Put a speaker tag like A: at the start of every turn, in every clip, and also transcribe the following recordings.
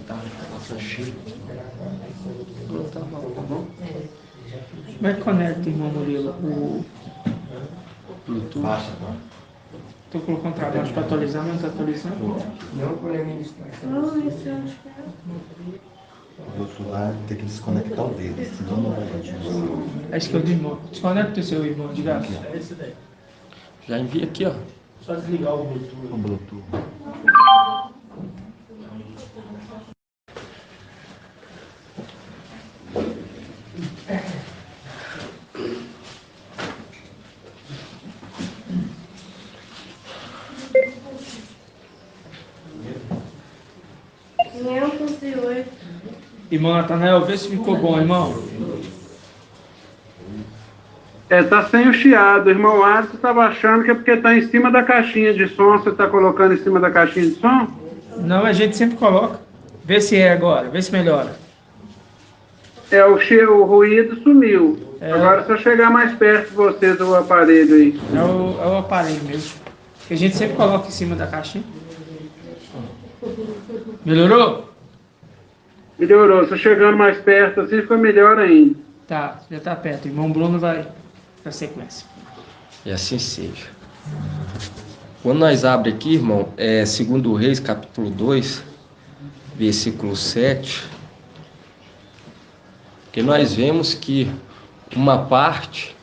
A: Tá, nossa, cheio. Tá bom.
B: Como é que conecta, irmão Murilo, o
A: Bluetooth.
C: Baixa, tá?
B: Tu colocou um trabalho para atualizar, mas não tá atualizando?
C: Não, problema disso.
D: Não, esse eu acho que é.
C: Do outro lado tem que desconectar o dedo, senão não vai continuar.
B: Acho que é o de irmão. Desconecta o seu irmão de gato.
A: Já envia aqui, ó.
B: Só desligar o Bluetooth.
C: O Bluetooth.
B: Irmão Natanael, vê se ficou bom, irmão.
E: Tá sem o chiado. O irmão Alisson estava achando que é porque tá em cima da caixinha de som. Você tá colocando em cima da caixinha de som?
B: Não, a gente sempre coloca. Vê se é agora, vê se melhora.
E: O ruído sumiu. Agora é só chegar mais perto de você do aparelho aí.
B: É o aparelho mesmo. Que a gente sempre coloca em cima da caixinha. Melhorou?
E: Melhorou. Só chegando mais perto assim fica melhor ainda.
B: Tá, já tá perto. O irmão Bruno vai na sequência.
A: E assim seja. Quando nós abrimos aqui, irmão, 2 Reis, capítulo 2, versículo 7, que nós vemos que uma parte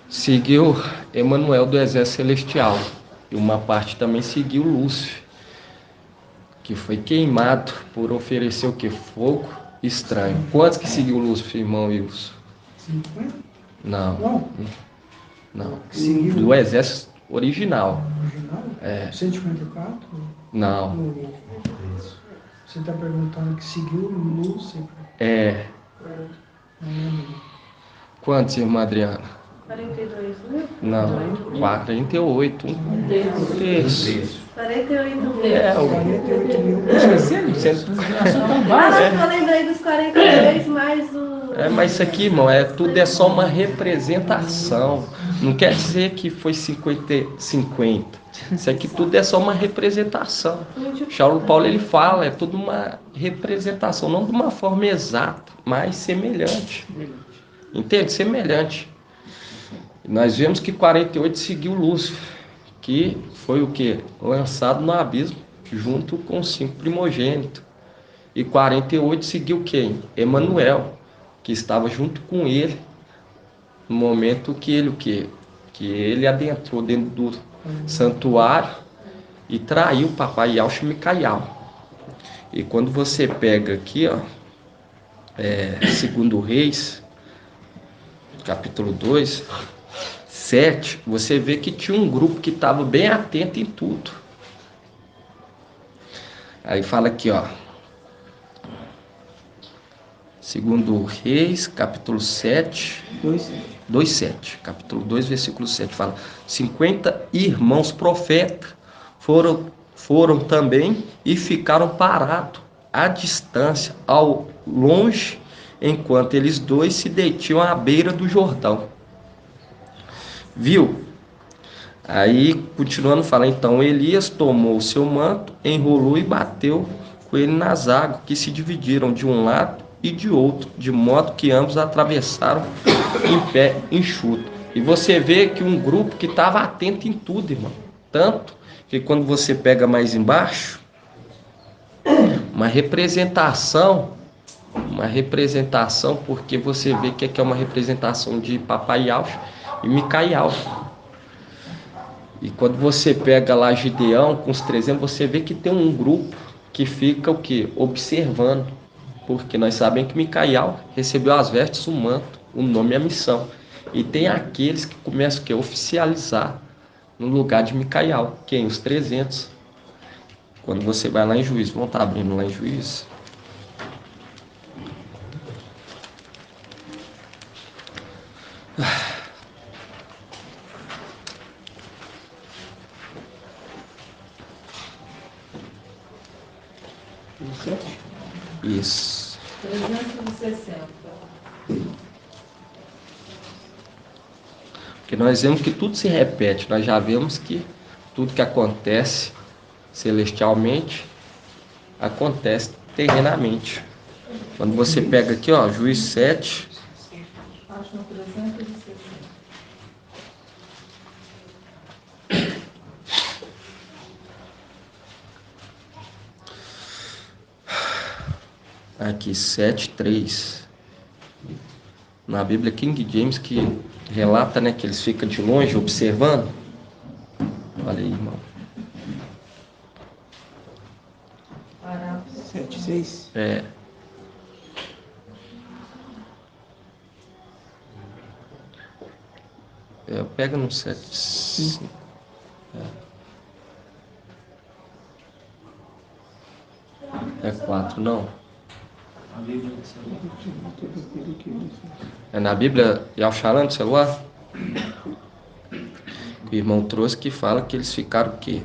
A: seguiu Emanuel do exército celestial e uma parte também seguiu Lúcifer, que foi queimado por oferecer o que? Fogo estranho. Quantos que seguiu Lúcifer, irmão Wilson?
B: 50?
A: Não. Não.
B: Seguiu?
A: Do exército original.
B: Original? 154?
A: Não.
B: Você está perguntando que seguiu Lúcifer?
A: É. Quantos, irmã Adriana?
D: 42 mil?
A: Não. 48. Um terço.
D: 48 mil.
A: É,
B: 48 mil. Esquecendo?
D: Eu lembrei dos 42 mais o...
A: Mas isso aqui, irmão, tudo é só uma representação. Não quer dizer que foi 50-50. Isso aqui tudo é só uma representação. Paulo Paulo ele fala, é tudo uma representação, não de uma forma exata, mas semelhante. Entende? Semelhante. Nós vemos que 48 seguiu Lúcifer, que foi o quê? Lançado no abismo, junto com os 5 primogênitos. E 48 seguiu quem? Emanuel, que estava junto com ele no momento que ele o quê? Que ele adentrou dentro do santuário e traiu o papai Yaush e Micaial. E quando você pega aqui, ó, 2 Reis, capítulo 2, 7, você vê que tinha um grupo que estava bem atento em tudo. Aí fala aqui, ó, 2 Reis, capítulo 7, 2:7, capítulo 2, versículo 7, fala: 50 irmãos profetas foram também e ficaram parados à distância, ao longe, enquanto eles dois se detinham à beira do Jordão. Viu? Aí, continuando, fala: então Elias tomou o seu manto, enrolou e bateu com ele nas águas, que se dividiram de um lado e de outro, de modo que ambos atravessaram em pé enxuto. E você vê que um grupo que estava atento em tudo, irmão. Tanto que quando você pega mais embaixo, uma representação, porque você vê que aqui é uma representação de Papai Yaush e Micaial. E quando você pega lá Gideão com os 300, você vê que tem um grupo que fica o quê? Observando. Porque nós sabemos que Micaial recebeu as vestes, o manto, o nome e a missão. E tem aqueles que começam a oficializar no lugar de Micaial. Quem? Os 300. Quando você vai lá em Juízo, vão estar abrindo lá em Juízo. Isso.
D: 360.
A: Porque nós vemos que tudo se repete. Nós já vemos que tudo que acontece celestialmente acontece terrenamente. Quando você pega aqui, ó, Juízes 7,
D: Acho no 360.
A: aqui 7:3. Na Bíblia King James, que relata, né, que eles ficam de longe observando. Olha aí, irmão.
B: 7:6.
A: É. Pega no 7:5. É 4, não. É na Bíblia Yalcharan do celular? O irmão trouxe que fala que eles ficaram o quê?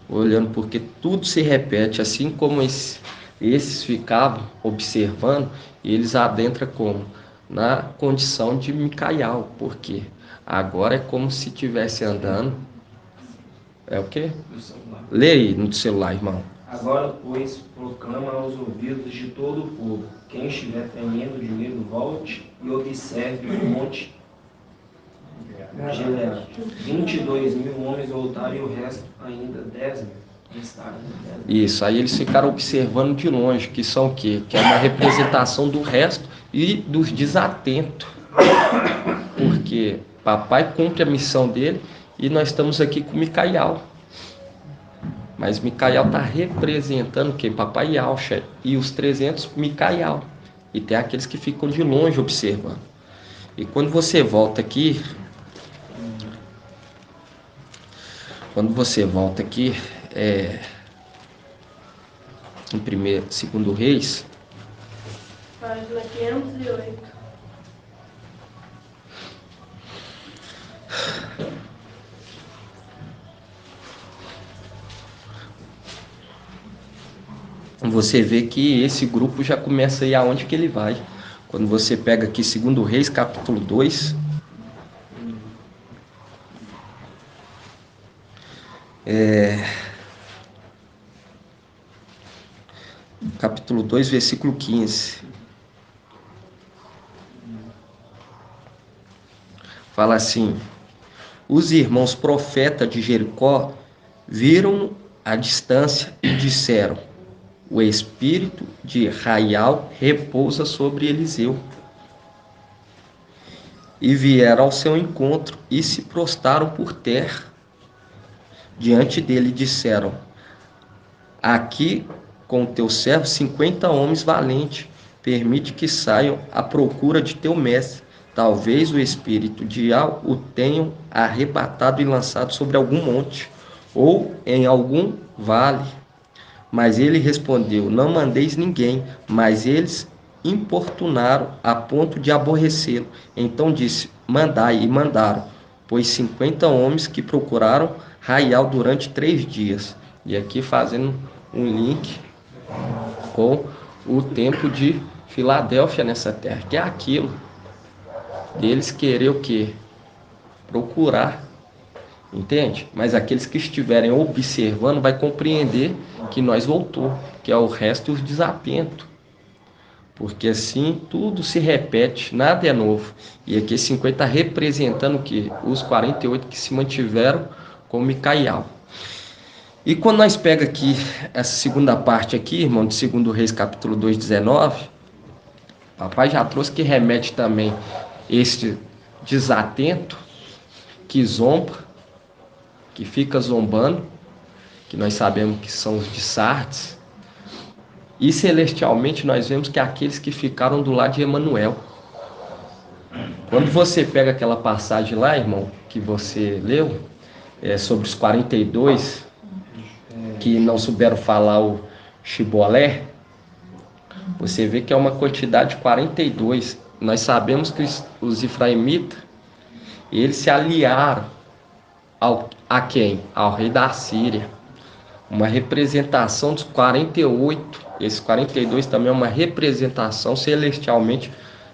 A: Olhando, porque tudo se repete, assim como esses ficavam observando, e eles adentram como? Na condição de Micaial, porque agora é como se estivesse andando. É o quê? Lê aí no celular, irmão.
F: Agora, pois, proclama aos ouvidos de todo o povo: quem estiver tremendo de medo, volte e observe o monte Gileade. 22.000 homens voltaram e o resto ainda 10.000.
A: Isso, aí eles ficaram observando de longe, que são o quê? Que é uma representação do resto e dos desatentos. Porque papai cumpre a missão dele e nós estamos aqui com Micaial. Mas Micaial está representando quem? Papai Yalcha. E os 300, Micaial. E tem aqueles que ficam de longe observando. E quando você volta aqui... em segundo Reis,
D: Página 508.
A: você vê que esse grupo já começa a ir aonde que ele vai. Quando você pega aqui segundo Reis, capítulo 2, capítulo 2, versículo 15. Fala assim: os irmãos profetas de Jericó viram à distância e disseram: o espírito de Raial repousa sobre Eliseu. E vieram ao seu encontro e se prostraram por terra diante dele e disseram: aqui com o teu servo 50 homens valentes, permite que saiam à procura de teu mestre. Talvez o espírito de Al o tenham arrebatado e lançado sobre algum monte, ou em algum vale. Mas ele respondeu: não mandeis ninguém. Mas eles importunaram a ponto de aborrecê-lo. Então disse: mandai, e mandaram, pois 50 homens que procuraram Raial durante 3 dias. E aqui fazendo um link com o tempo de Filadélfia nessa terra, que é aquilo deles querer o quê? Procurar, entende? Mas aqueles que estiverem observando vai compreender que nós voltou, que é o resto e os desatentos, porque assim tudo se repete, nada é novo. E aqui 50 representando o quê? Os 48 que se mantiveram com Micaial. E quando nós pega aqui essa segunda parte aqui, irmão, de 2 Reis capítulo 2, 19, papai já trouxe que remete também este desatento, que zomba, que fica zombando, que nós sabemos que são os de Sardes, e celestialmente nós vemos que é aqueles que ficaram do lado de Emanuel. Quando você pega aquela passagem lá, irmão, que você leu, sobre os 42, que não souberam falar o Shibolé, você vê que é uma quantidade de 42. Nós sabemos que os Efraimitas, eles se aliaram a quem? Ao rei da Síria. Uma representação dos 48. Esses 42 também é uma representação celestialmente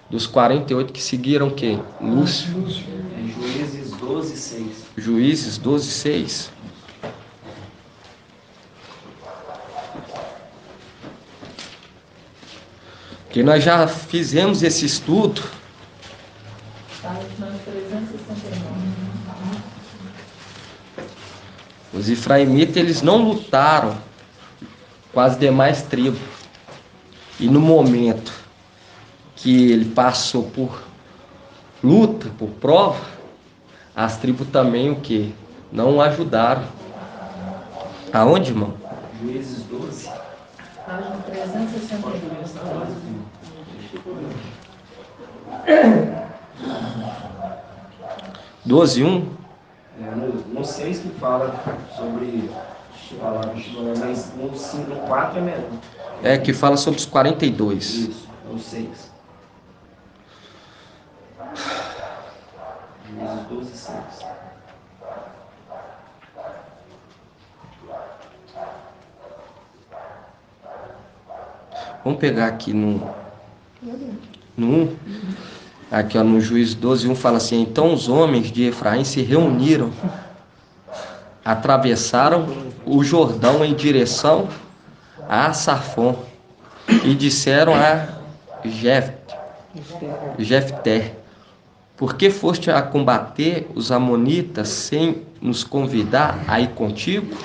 A: dos 48 que seguiram quem? Lúcio.
F: Juízes 12, 6.
A: Juízes 12, 6. Que nós já fizemos esse estudo. Os efraimitas, eles não lutaram com as demais tribos. E no momento que ele passou por luta, por prova, as tribos também o que? Não ajudaram. Aonde, irmão?
F: Juízes 12.
D: Página 362.
A: 12:1.
F: No 6 que fala sobre palavras, mas no 4 é melhor.
A: É que fala sobre os 42.
F: Isso, no 6. Juízes 12, 6.
A: Vamos pegar aqui no 1. Aqui, ó, no Juízes 12:1 fala assim: então os homens de Efraim se reuniram, atravessaram o Jordão em direção a Safon e disseram a Jefté: por que foste a combater os amonitas sem nos convidar a ir contigo?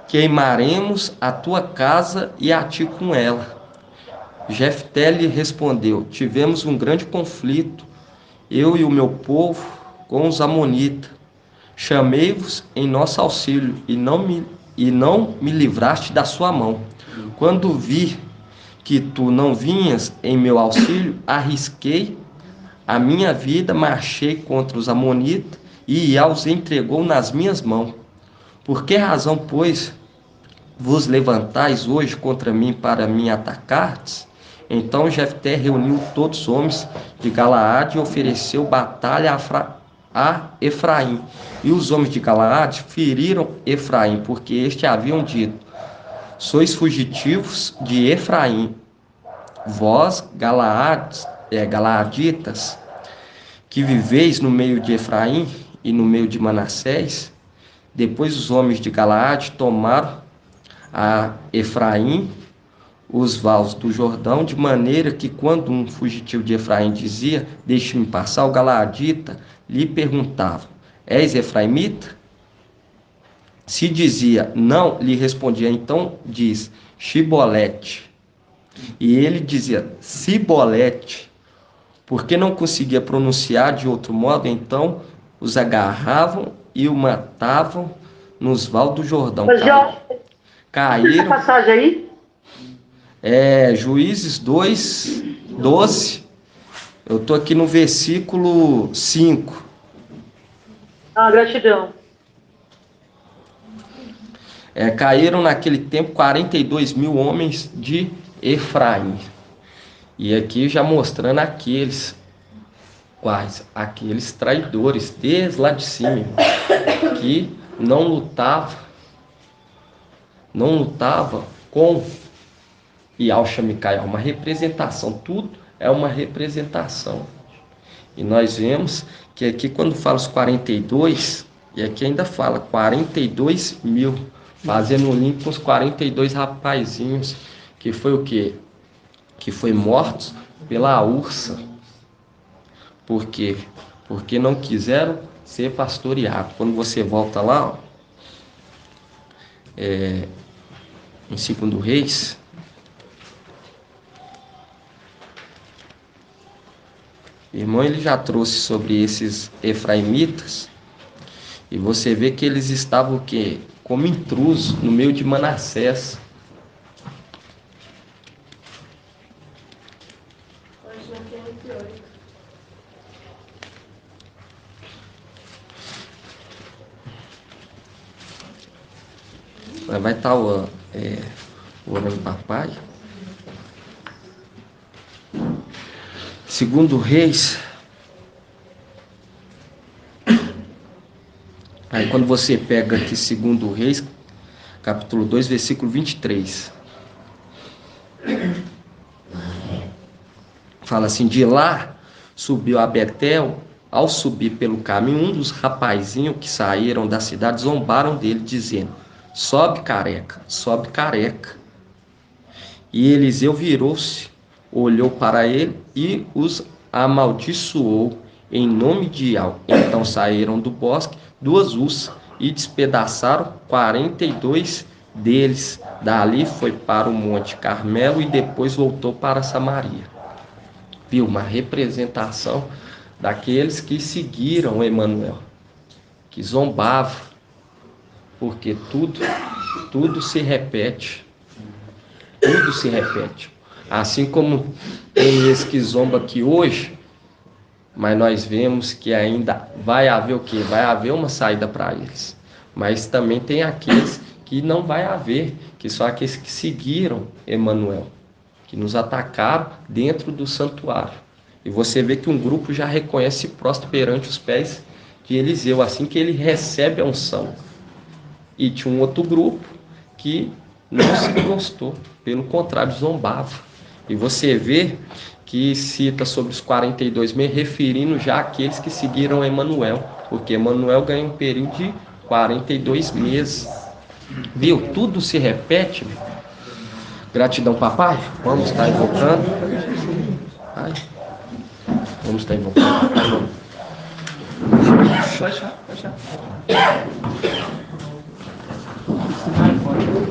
A: Queimaremos a tua casa e a ti com ela. Jefté lhe respondeu: tivemos um grande conflito, eu e o meu povo, com os amonitas. Chamei-vos em nosso auxílio e não me livraste da sua mão. Quando vi que tu não vinhas em meu auxílio, arrisquei a minha vida, marchei contra os amonitas e Iá os entregou nas minhas mãos. Por que razão, pois, vos levantais hoje contra mim para me atacardes? Então Jefté reuniu todos os homens de Galaade e ofereceu batalha a Efraim. E os homens de Galaade feriram Efraim, porque este haviam dito: sois fugitivos de Efraim, vós, galaaditas, que viveis no meio de Efraim e no meio de Manassés. Depois os homens de Galaade tomaram a Efraim os vales do Jordão, de maneira que quando um fugitivo de Efraim dizia: deixe-me passar, o galaadita lhe perguntava: és efraimita? Se dizia não, lhe respondia: então diz Shibolete. E ele dizia Sibolete, porque não conseguia pronunciar de outro modo. Então os agarravam e o matavam nos vales do Jordão. Caíram.
G: Essa passagem aí?
A: Juízes 2, 12. Eu estou aqui no versículo 5.
G: Gratidão.
A: Caíram naquele tempo 42 mil homens de Efraim. E aqui já mostrando aqueles, quais? Aqueles traidores, desde lá de cima, que não lutava com Ial-Shamicael, uma representação, tudo é uma representação. E nós vemos que aqui quando fala os 42, e aqui ainda fala 42 mil, fazendo um link com os 42 rapazinhos, que foi o quê? Que foi mortos pela ursa. Por quê? Porque não quiseram ser pastoreados. Quando você volta lá, ó, em 2 Reis, irmão, ele já trouxe sobre esses efraimitas, e você vê que eles estavam o quê? Como intrusos no meio de Manassés. Vai estar orando papai. 2 Reis. Aí quando você pega aqui 2 Reis, capítulo 2, versículo 23. Fala assim: de lá subiu a Betel. Ao subir pelo caminho, um dos rapazinhos que saíram da cidade zombaram dele, dizendo: sobe careca, sobe careca. E Eliseu virou-se, olhou para ele e os amaldiçoou em nome de Yahvé. Então saíram do bosque 2 ursas e despedaçaram 42 deles. Dali foi para o Monte Carmelo e depois voltou para Samaria. Viu? Uma representação daqueles que seguiram Emanuel, que zombavam, porque tudo se repete. Tudo se repete. Assim como tem esse que zomba aqui hoje, mas nós vemos que ainda vai haver o quê? Vai haver uma saída para eles. Mas também tem aqueles que não vai haver, que são aqueles que seguiram Emanuel, que nos atacaram dentro do santuário. E você vê que um grupo já reconhece e prostra perante os pés de Eliseu, assim que ele recebe a unção. E tinha um outro grupo que não se gostou, pelo contrário, zombava. E você vê que cita sobre os 42 meses, referindo já àqueles que seguiram Emanuel, porque Emanuel ganha um período de 42 meses. Viu? Tudo se repete. Gratidão, papai. Vamos estar invocando. Ai. Vamos estar invocando, papai. Pode.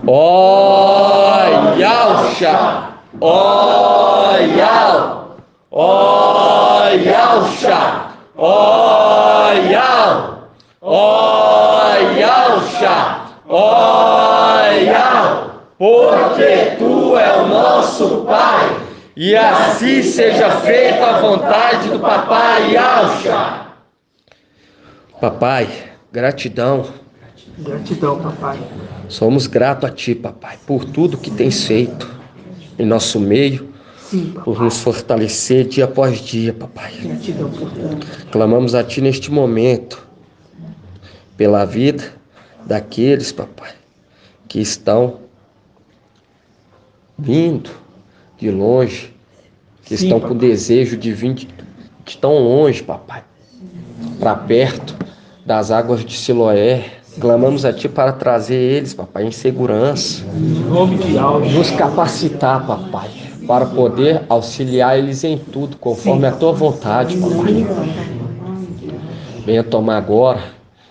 A: Ó Yahusha, ó Yah, ó Yahusha, ó Yah, ó Yahusha, ó Yah, porque tu é o nosso Pai, e assim seja feita a vontade do papai Yahusha. Papai, gratidão.
B: Gratidão, papai.
A: Somos gratos a Ti, papai, por tudo que tens feito em nosso meio,
B: Sim,
A: por nos fortalecer dia após dia, papai.
B: gratidão por tudo.
A: Clamamos a Ti neste momento, pela vida daqueles, papai, que estão vindo de longe, que
B: Sim,
A: estão
B: papai.
A: com desejo de vir de tão longe, papai, para perto das águas de Siloé. Clamamos a Ti para trazer eles, papai, em segurança.
B: Em nome de Yahweh.
A: Nos capacitar, papai, para poder auxiliar eles em tudo, conforme a Tua vontade, papai. Venha tomar agora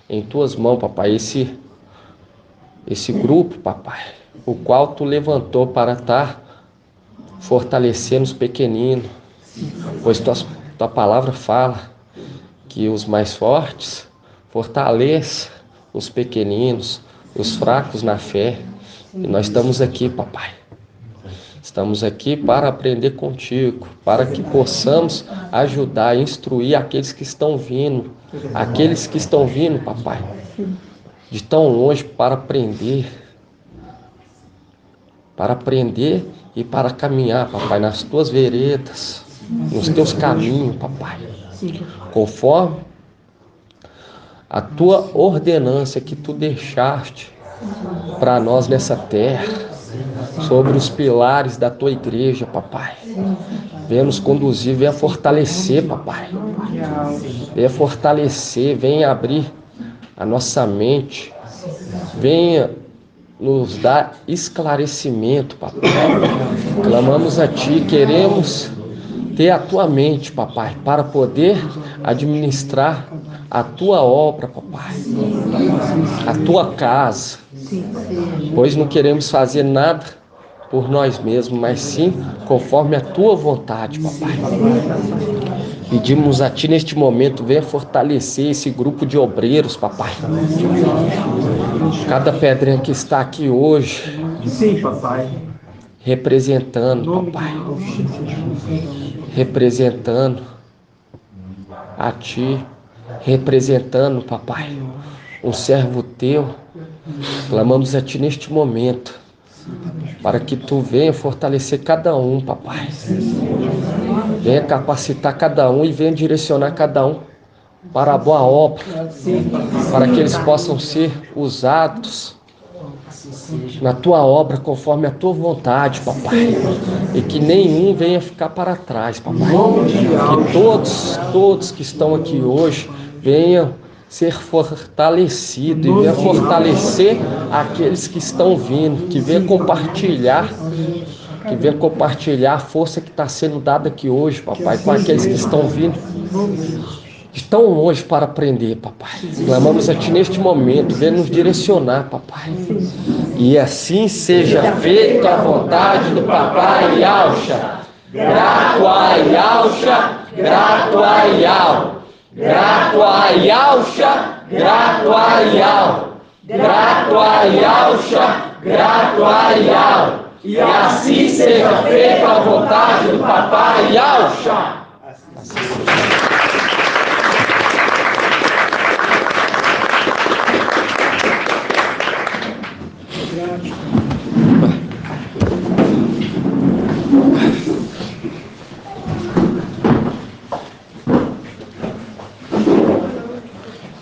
A: em Tuas mãos, papai, esse grupo, papai, o qual Tu levantou para estar fortalecendo os pequeninos, pois tua palavra fala que os mais fortes fortaleçam os pequeninos, os fracos na fé. E nós estamos aqui, papai. Estamos aqui para aprender contigo, para que possamos ajudar, instruir aqueles que estão vindo, papai, de tão longe para aprender e para caminhar, papai, nas tuas veredas, nos teus caminhos, papai, conforme a tua ordenança que tu deixaste para nós nessa terra, sobre os pilares da tua igreja, papai. Venha nos conduzir, venha fortalecer, papai. Venha fortalecer, venha abrir a nossa mente, venha nos dar esclarecimento, papai. Clamamos a Ti, queremos ter a Tua mente, papai, para poder administrar a Tua obra, papai, a Tua casa, pois não queremos fazer nada por nós mesmos, mas sim conforme a Tua vontade, papai. Pedimos a Ti neste momento, venha fortalecer esse grupo de obreiros, papai. Cada pedrinha que está aqui hoje,
B: Sim, papai.
A: representando, papai, representando a Ti, representando, papai, um servo Teu. Clamamos a Ti neste momento, para que Tu venha fortalecer cada um, papai. Venha capacitar cada um e venha direcionar cada um para a boa obra, para que eles possam ser usados na tua obra conforme a tua vontade, papai. E que nenhum venha ficar para trás, papai. Que todos que estão aqui hoje venham ser fortalecidos e venha fortalecer aqueles que estão vindo, que venha compartilhar a força que está sendo dada aqui hoje, papai, com aqueles que estão vindo, estão longe para aprender, papai. Clamamos a Ti neste momento, venha nos direcionar, papai. E assim seja feita a vontade do papai Yaucha. Grato a Yaucha, grato a Yau. Grato a Yaucha, grato a Yau. Grato a Yaucha, grato a Yau. E assim seja feita a vontade do papai Yaucha.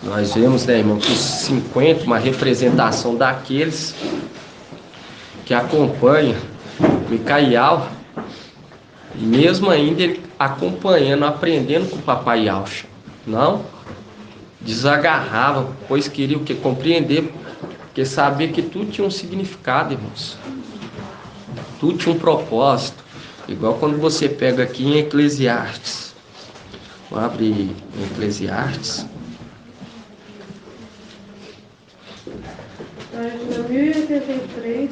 A: Nós vemos, né, irmão, que os 50, uma representação daqueles que acompanham Micael, e mesmo ainda ele acompanhando, aprendendo com o papai Yaucha, não desagarrava, pois queria o que? Compreender, porque sabia que tudo tinha um significado, irmãos, tudo tinha um propósito, igual quando você pega aqui em Eclesiastes, vou abrir em Eclesiastes,
D: Página 1083.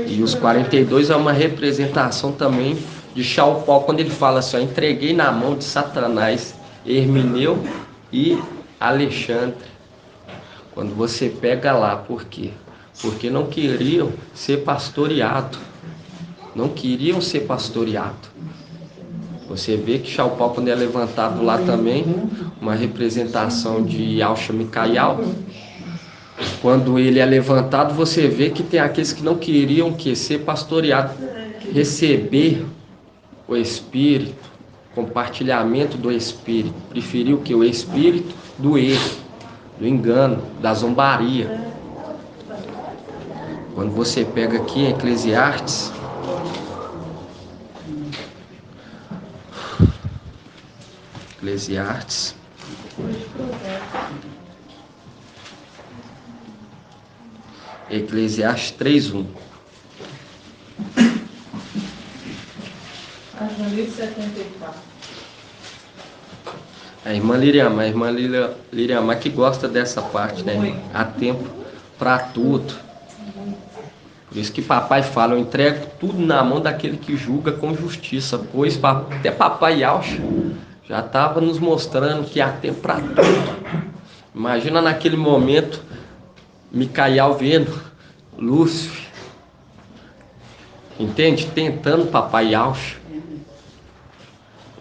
A: E os 42 é uma representação também de Shaupó, quando ele fala assim, ó, entreguei na mão de Satanás, Hermineu e Alexandre. Quando você pega lá, por quê? Porque não queriam ser pastoreado. Não queriam ser pastoreado. Você vê que Shaupó, quando é levantado lá também, uma representação de Yaucha Micael. Quando ele é levantado, você vê que tem aqueles que não queriam que ser pastoreado, receber o Espírito, compartilhamento do Espírito. Preferiu que o Espírito do erro, do engano, da zombaria. Quando você pega aqui em Eclesiastes, Eclesiastes 3:1.
D: Página 1074.
A: A irmã Liriamar que gosta dessa parte, né? Há tempo para tudo. Por isso que papai fala, eu entrego tudo na mão daquele que julga com justiça. Pois até papai Yaucha já estava nos mostrando que há tempo para tudo. Imagina naquele momento, Micael vendo Lúcifer, entende? Tentando papai Yaucha.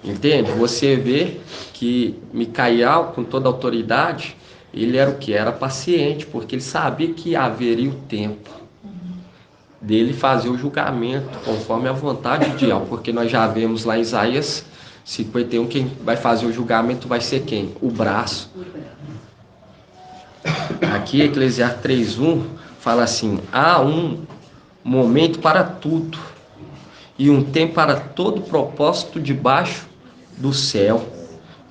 A: Entende? Você vê que Micael, com toda a autoridade, ele era o que? Era paciente, porque ele sabia que haveria o tempo dele fazer o julgamento conforme a vontade de Deus, porque nós já vemos lá em Isaías 51, quem vai fazer o julgamento vai ser quem? O braço. Aqui Eclesiastes 3:1 fala assim, há um momento para tudo e um tempo para todo propósito debaixo do céu,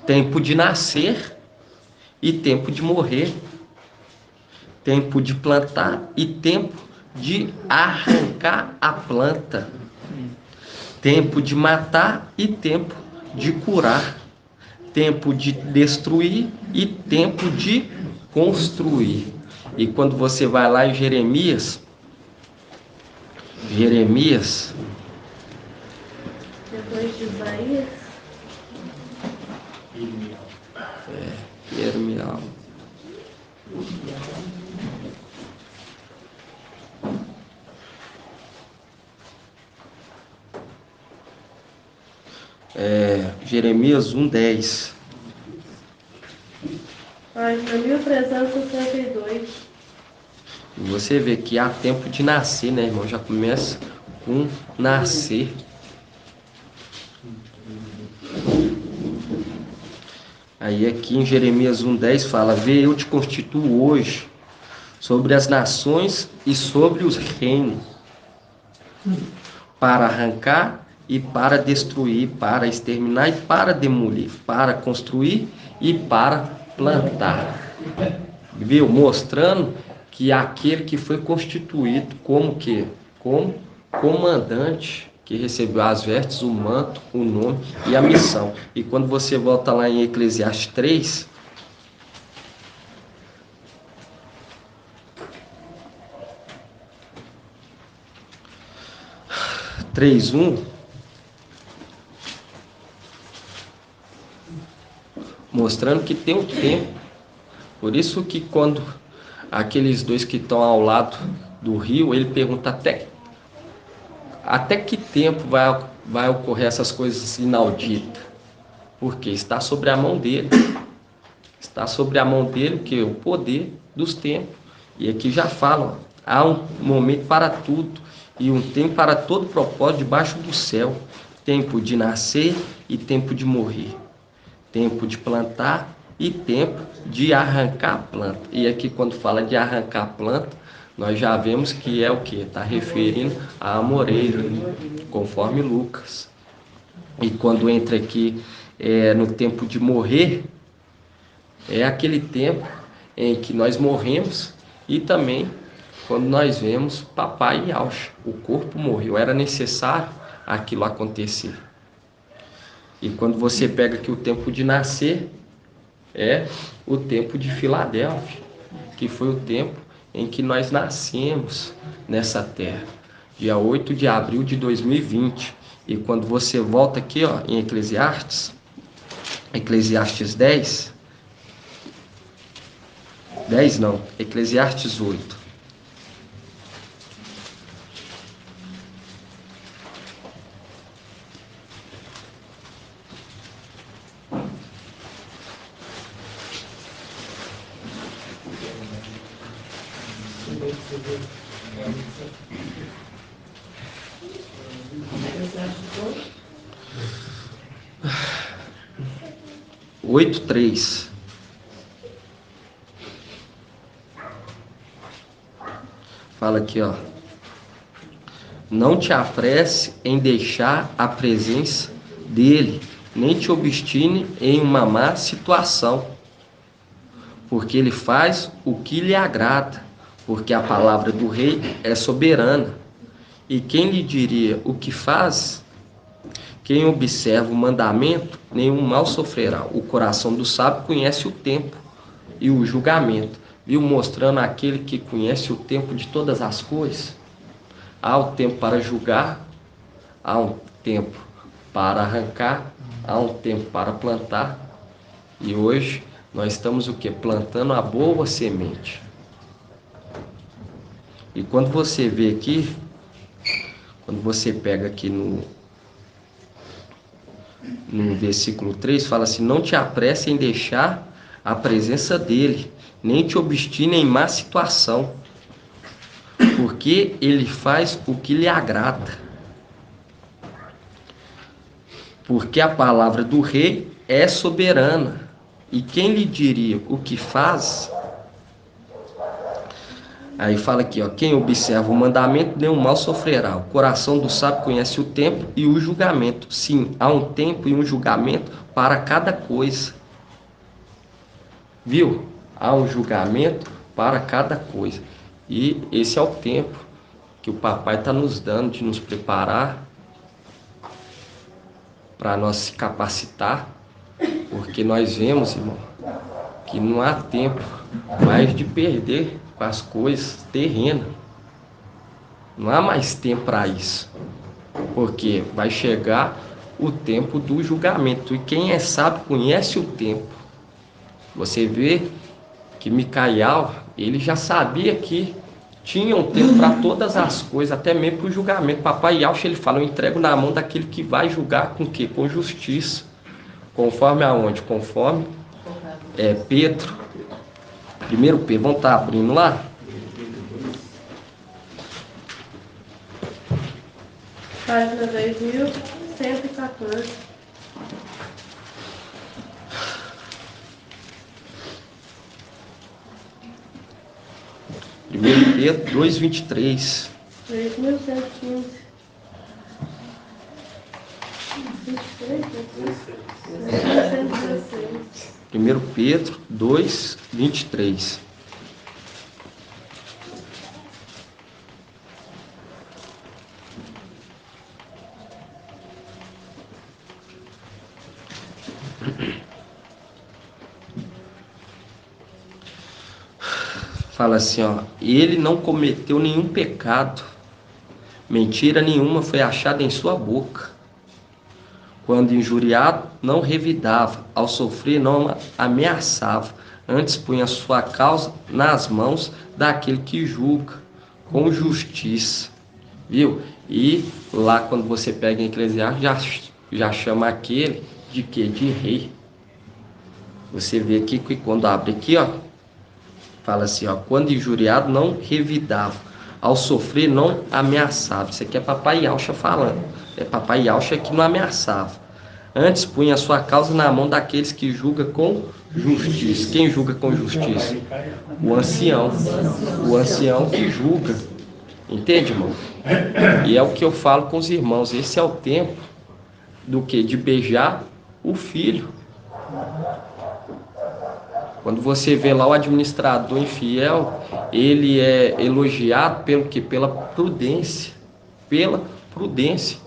A: tempo de nascer e tempo de morrer, tempo de plantar e tempo de arrancar a planta, tempo de matar e tempo de curar, tempo de destruir e tempo de construir. E quando você vai lá em Jeremias,
D: Depois de Isaías.
A: Jeremias. Jeremias 1:10.
D: Página 1362.
A: E você vê que há tempo de nascer, né, irmão? Já começa com nascer. Aí aqui em Jeremias 1,10 fala: Vê, eu te constituo hoje sobre as nações e sobre os reinos, para arrancar e para destruir, para exterminar e para demolir, para construir e para plantar. Viu? Mostrando que aquele que foi constituído como que? Como comandante, que recebeu as vestes, o manto, o nome e a missão. E quando você volta lá em Eclesiastes 3, mostrando que tem um tempo. Por isso que quando aqueles dois que estão ao lado do rio, ele pergunta até que tempo vai ocorrer essas coisas inauditas? Porque está sobre a mão dele. Está sobre a mão dele que o poder dos tempos. E aqui já falam, há um momento para tudo e um tempo para todo propósito debaixo do céu. Tempo de nascer e tempo de morrer. Tempo de plantar e tempo de arrancar a planta. E aqui quando fala de arrancar a planta, nós já vemos que é o que? Está referindo a amoreira, conforme Lucas. E quando entra aqui no tempo de morrer, é aquele tempo em que nós morremos e também quando nós vemos papai e Alcha. O corpo morreu, era necessário aquilo acontecer. E quando você pega aqui o tempo de nascer, é o tempo de Filadélfia, que foi o tempo em que nós nascemos nessa terra, dia 8 de abril de 2020. E quando você volta aqui em Eclesiastes 8. Oito, 3. Fala aqui, não te apresse em deixar a presença dele, nem te obstine em uma má situação, porque ele faz o que lhe agrada, porque a palavra do rei é soberana. E quem lhe diria o que faz? Quem observa o mandamento, nenhum mal sofrerá. O coração do sábio conhece o tempo e o julgamento. Viu? Mostrando aquele que conhece o tempo de todas as coisas. Há um tempo para julgar, há um tempo para arrancar, há um tempo para plantar. E hoje nós estamos o quê? Plantando a boa semente. E quando você vê aqui, quando você pega aqui no versículo 3, fala assim: não te apresse em deixar a presença dele, nem te obstine em má situação, porque ele faz o que lhe agrada. Porque a palavra do rei é soberana, e quem lhe diria o que faz? Aí fala aqui, quem observa o mandamento, nenhum mal sofrerá. O coração do sábio conhece o tempo e o julgamento. Sim, há um tempo e um julgamento para cada coisa. Viu? Há um julgamento para cada coisa. E esse é o tempo que o papai está nos dando de nos preparar para nós se capacitar, porque nós vemos, irmão, que não há tempo mais de perder com as coisas terrenas. Não há mais tempo para isso, porque vai chegar o tempo do julgamento, e quem é sábio conhece o tempo. Você vê que Micael, ele já sabia que tinha um tempo para todas as coisas, até mesmo para o julgamento. Papai Yalcha, ele fala: eu entrego na mão daquele que vai julgar com quê? Com justiça. Conforme aonde? Conforme Pedro. Primeiro Pedro, vamos estar abrindo lá?
D: Página 2114.
A: 1 Pedro 2:23.
D: 3.715. 23, 16.
A: 1 Pedro 2:23. Fala assim, ó, ele não cometeu nenhum pecado, mentira nenhuma foi achada em sua boca. Quando injuriado, não revidava, ao sofrer, não ameaçava, antes punha sua causa nas mãos daquele que julga com justiça. Viu? E lá quando você pega em Eclesiastes, já chama aquele de quê? De rei. Você vê aqui que quando abre aqui, ó, fala assim, ó, quando injuriado não revidava, ao sofrer não ameaçava. Isso aqui é Papai Yaucha falando. É Papai Yaucha que não ameaçava. Antes punha a sua causa na mão daqueles que julgam com justiça. Quem julga com justiça? O ancião. O ancião que julga. Entende, irmão? E é o que eu falo com os irmãos. Esse é o tempo do que? De beijar o filho. Quando você vê lá o administrador infiel, ele é elogiado pelo quê? Pela prudência. Pela prudência.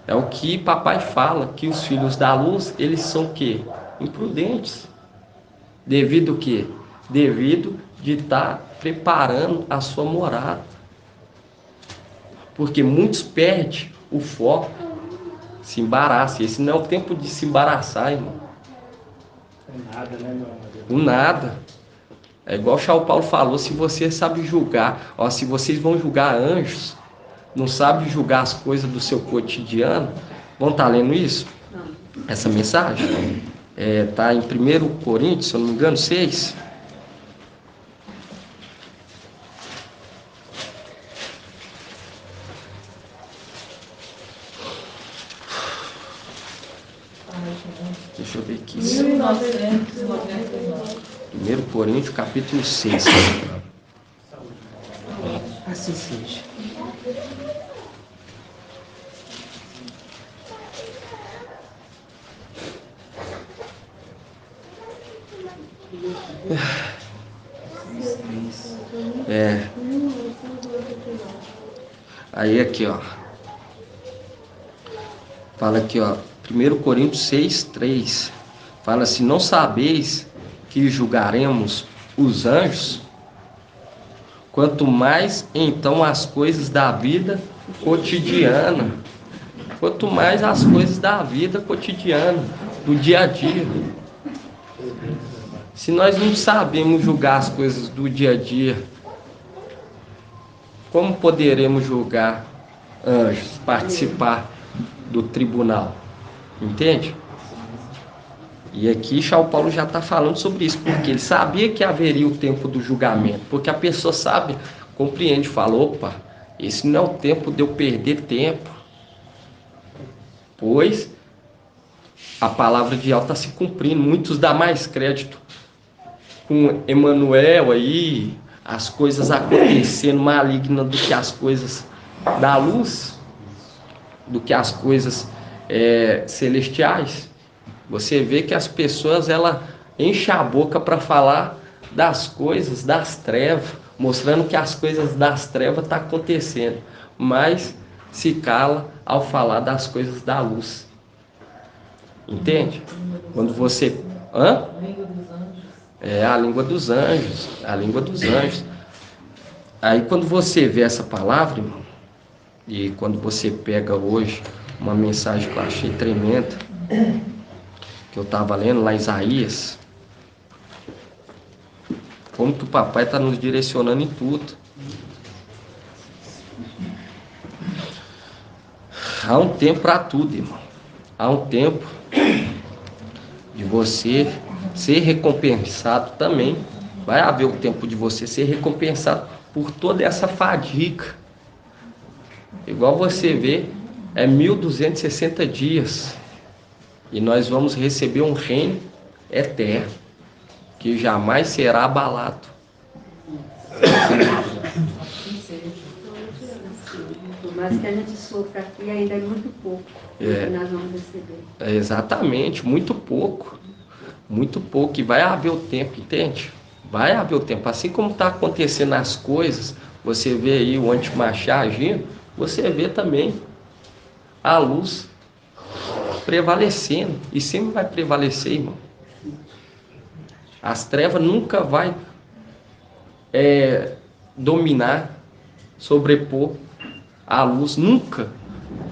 A: É o que papai fala, que os filhos da luz, eles são o quê? Imprudentes. Devido o quê? Devido de estar preparando a sua morada. Porque muitos perdem o foco, se embaraçam. Esse não é o tempo de se embaraçar, irmão.
B: Nada, né, meu amor?
A: O nada. É igual o Charles Paulo falou, se você sabe julgar, ó, se vocês vão julgar anjos, não sabe julgar as coisas do seu cotidiano, vão estar lendo isso? Essa mensagem? Tá em 1 Coríntios, se eu não me engano, 6. Deixa eu ver aqui. 1 Coríntios, capítulo 6.
B: Assim seja.
A: Aí aqui, ó. Fala aqui, ó. 1 Coríntios 6:3. Fala assim: não sabeis que julgaremos os anjos? Quanto mais então as coisas da vida cotidiana. Quanto mais as coisas da vida cotidiana, do dia a dia. Se nós não sabemos julgar as coisas do dia a dia, como poderemos julgar anjos, participar do tribunal? Entende? E aqui Charles Paulo já está falando sobre isso, porque ele sabia que haveria o tempo do julgamento, porque a pessoa sabe, compreende, fala, opa, esse não é o tempo de eu perder tempo, pois a palavra de Yahweh está se cumprindo. Muitos dão mais crédito com Emanuel aí, as coisas acontecendo malignas do que as coisas da luz, do que as coisas celestiais. Você vê que as pessoas ela enchem a boca para falar das coisas das trevas, mostrando que as coisas das trevas estão acontecendo, mas se cala ao falar das coisas da luz. Entende? Quando você... Hã? É a língua dos anjos. A língua dos anjos. Aí quando você vê essa palavra, irmão, e quando você pega hoje uma mensagem que eu achei tremenda, que eu estava lendo lá em Isaías, como que o papai está nos direcionando em tudo. Há um tempo para tudo, irmão. Há um tempo de você ser recompensado também. Vai haver o tempo de você ser recompensado por toda essa fadiga. Igual você vê, é 1260 dias. E nós vamos receber um reino eterno, que jamais será abalado.
D: Por mais que a gente sofra aqui, ainda é muito pouco que nós vamos receber.
A: Exatamente, muito pouco. Muito pouco. E vai haver o tempo, entende? Vai haver o tempo. Assim como está acontecendo as coisas, você vê aí o antimachá agindo, você vê também a luz prevalecendo. E sempre vai prevalecer, irmão. As trevas nunca vai dominar, sobrepor a luz, nunca.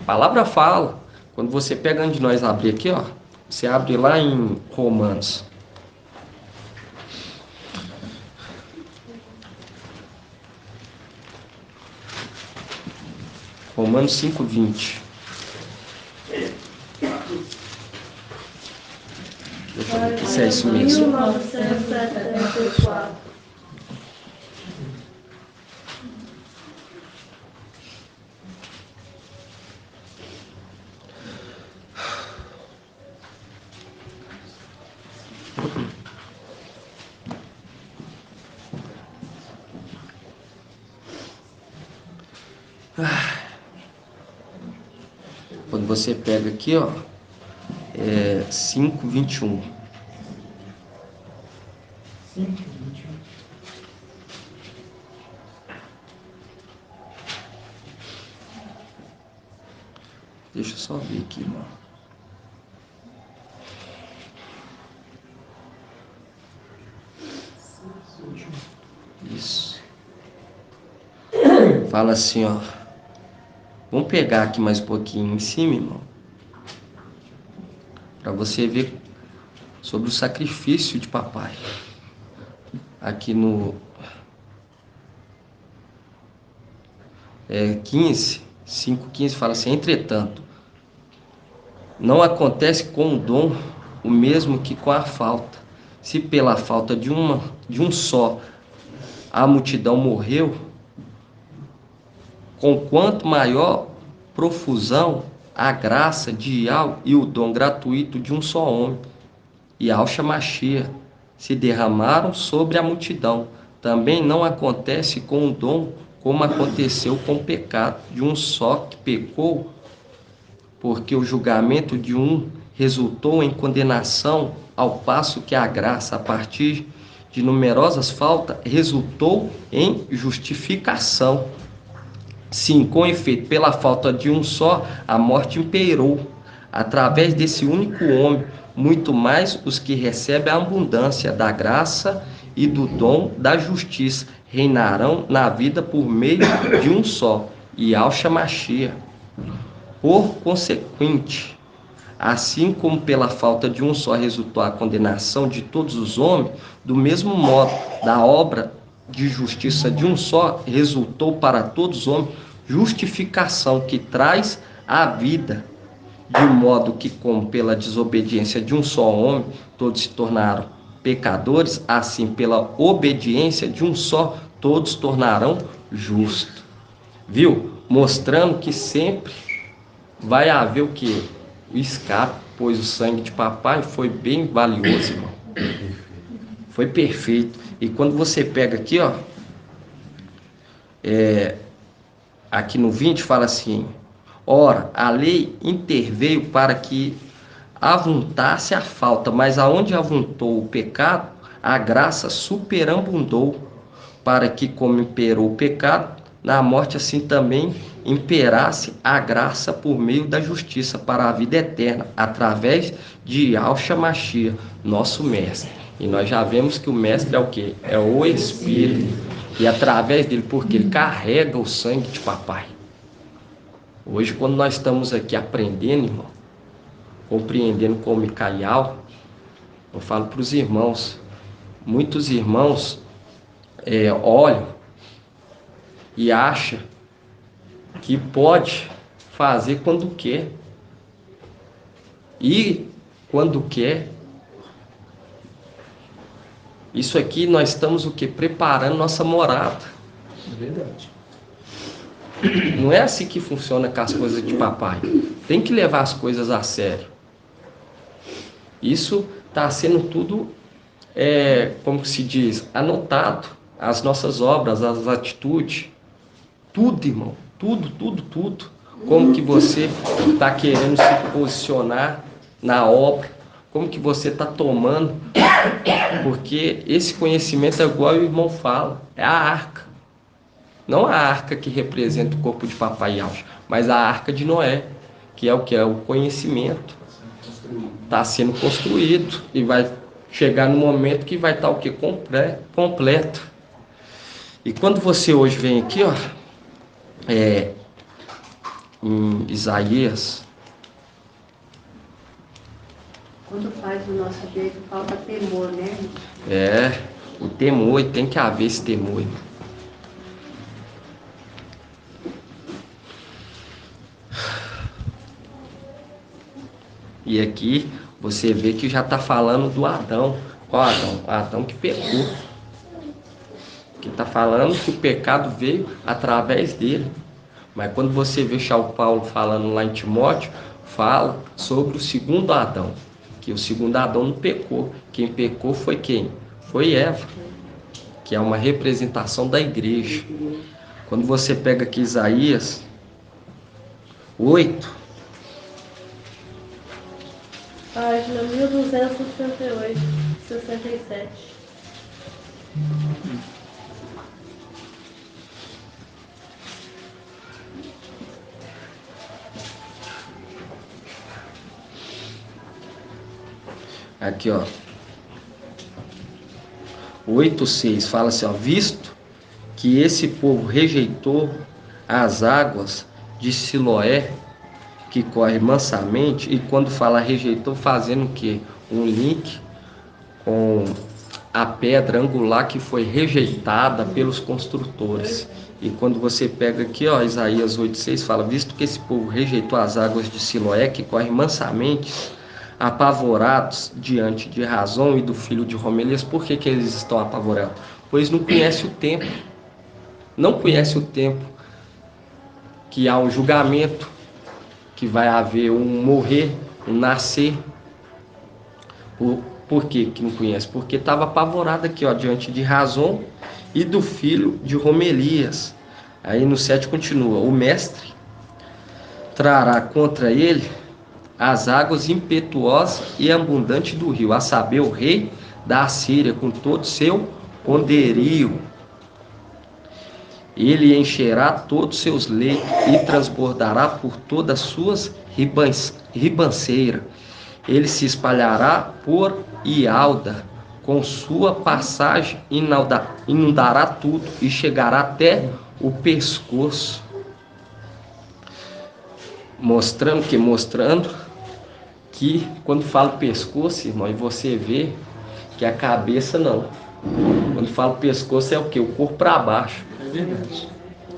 A: A palavra fala. Quando você pega onde nós abrir aqui, ó, você abre lá em Romanos. Romanos 5:20. Deixa eu ver se é isso mesmo.
D: 1974.
A: Quando você pega aqui, ó, 5:21.
B: 5:21.
A: Deixa eu só ver aqui, irmão. Isso. Fala assim, ó. Vamos pegar aqui mais um pouquinho em cima, irmão. Para você ver sobre o sacrifício de papai. Aqui no 5:15 fala assim: entretanto, não acontece com o dom o mesmo que com a falta. Se pela falta de um só a multidão morreu, com quanto maior profusão a graça de Yahweh e o dom gratuito de um só homem, Yahshua Mashiach, se derramaram sobre a multidão. Também não acontece com o dom como aconteceu com o pecado de um só que pecou, porque o julgamento de um resultou em condenação, ao passo que a graça, a partir de numerosas faltas, resultou em justificação. Sim, com efeito, pela falta de um só, a morte imperou. Através desse único homem, muito mais os que recebem a abundância da graça e do dom da justiça reinarão na vida por meio de um só, Yahshua Mashiach. Por consequente, assim como pela falta de um só resultou a condenação de todos os homens, do mesmo modo, da obra de justiça de um só, resultou para todos os homens justificação que traz a vida, de modo que, como pela desobediência de um só homem, todos se tornaram pecadores, assim pela obediência de um só, todos tornarão justos. Viu? Mostrando que sempre vai haver o que? O escape, pois o sangue de papai foi bem valioso, irmão. Foi perfeito. E quando você pega aqui, ó, aqui no 20 fala assim: ora, a lei interveio para que avuntasse a falta, mas aonde avuntou o pecado, a graça superabundou, para que, como imperou o pecado, na morte assim também imperasse a graça por meio da justiça para a vida eterna, através de Yahshua Mashiach, nosso mestre. E nós já vemos que o mestre é o quê? É o Espírito. E através dele, porque ele carrega o sangue de papai. Hoje, quando nós estamos aqui aprendendo, irmão, compreendendo com o Micael, eu falo para os irmãos, muitos irmãos olham e acham que pode fazer quando quer. E quando quer. Isso aqui nós estamos o quê? Preparando nossa morada.
B: É verdade.
A: Não é assim que funciona com as coisas de papai. Tem que levar as coisas a sério. Isso está sendo tudo, como se diz, anotado. As nossas obras, as atitudes. Tudo, irmão. tudo. Como que você está querendo se posicionar na obra, como que você está tomando, porque esse conhecimento é igual o irmão fala, é a arca. Não a arca que representa o corpo de Papai Yahweh, mas a arca de Noé, que é o que? É o conhecimento. Está sendo construído e vai chegar no momento que vai estar o que? Completo. E quando você hoje vem aqui, ó, em Isaías.
D: Quando faz do nosso jeito, falta temor, né?
A: O temor, e tem que haver esse temor. E aqui você vê que já está falando do Adão. Qual Adão? O Adão que pecou. Que está falando que o pecado veio através dele. Mas quando você vê o Paulo falando lá em Timóteo, fala sobre o segundo Adão. Que o segundo Adão não pecou. Quem pecou foi quem? Foi Eva. Que é uma representação da igreja. Quando você pega aqui Isaías 8.
G: Página 1268, 67.
A: Aqui, ó. 8:6 fala assim, ó, visto que esse povo rejeitou as águas de Siloé, que corre mansamente, e quando fala rejeitou, fazendo o quê? Um link com a pedra angular que foi rejeitada pelos construtores. E quando você pega aqui, ó, Isaías 8:6 fala, visto que esse povo rejeitou as águas de Siloé, que corre mansamente, apavorados diante de Razão e do filho de Romelias. Por que eles estão apavorados? Pois não conhece o tempo. Não conhece o tempo que há um julgamento, que vai haver um morrer, um nascer. Por que não conhece? Porque estava apavorado aqui, ó, diante de Razão e do filho de Romelias. Aí no 7 continua, o mestre trará contra ele as águas impetuosas e abundantes do rio, a saber, o rei da Assíria, com todo seu poderio. Ele encherá todos seus leitos e transbordará por todas as suas ribanceiras. Ele se espalhará por Ialda, com sua passagem inundará tudo e chegará até o pescoço. Mostrando que quando fala pescoço, irmão, e você vê que a cabeça não. Quando fala pescoço é o que? O corpo para baixo.
B: É verdade.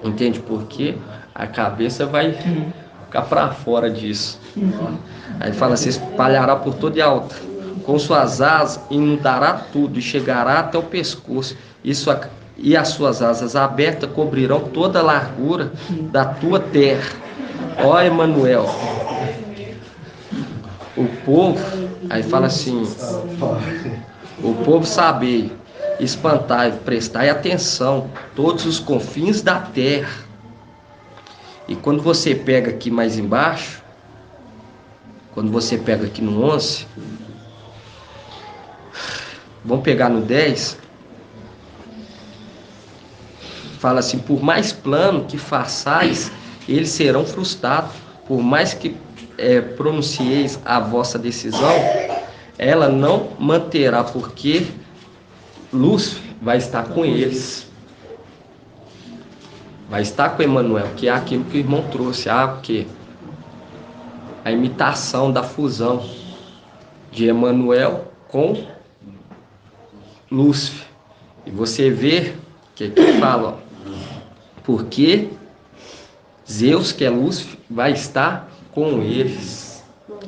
A: Entende? Porque a cabeça vai ficar para fora disso. Aí fala assim, espalhará por toda a alta, com suas asas inundará tudo e chegará até o pescoço. E as suas asas abertas cobrirão toda a largura da tua terra. Ó Emanuel, o povo, aí fala assim, o povo sabei, espantai, prestai atenção, todos os confins da terra. E quando você pega aqui mais embaixo, quando você pega aqui no 11, vamos pegar no 10, fala assim, por mais plano que façais, eles serão frustrados, por mais que pronuncieis a vossa decisão, ela não manterá, porque Lúcifer vai estar com eles. Vai estar com Emanuel, que é aquilo que o irmão trouxe, o quê? A imitação da fusão de Emanuel com Lúcifer. E você vê que aqui fala, ó, porque Zeus, que é Lúcifer, vai estar com eles.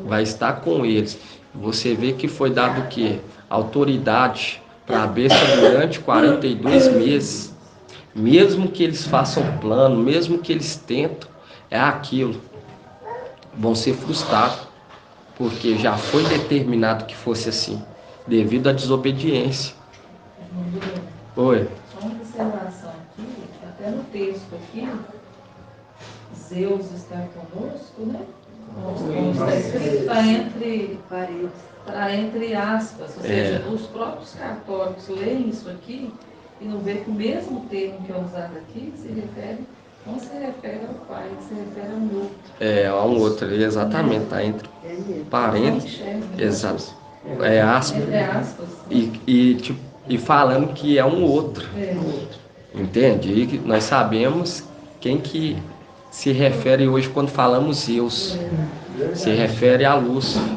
A: Vai estar com eles. Você vê que foi dado o quê? Autoridade para a besta durante 42 meses. Mesmo que eles façam plano, mesmo que eles tentam, é aquilo. Vão ser frustrados. Porque já foi determinado que fosse assim. Devido à desobediência. Oi.
H: Só uma observação aqui, até no texto aqui, Zeus está conosco, né? Como está escrito, está entre aspas, ou seja, os próprios católicos leem isso aqui e não vê que o mesmo termo que é usado aqui não se refere ao pai, se refere a um outro.
A: A um outro, exatamente, está entre parentes, exato, aspas,
H: Entre aspas.
A: E falando que é um outro, entende? E nós sabemos quem que se refere hoje quando falamos Zeus, se refere a Lúcifer.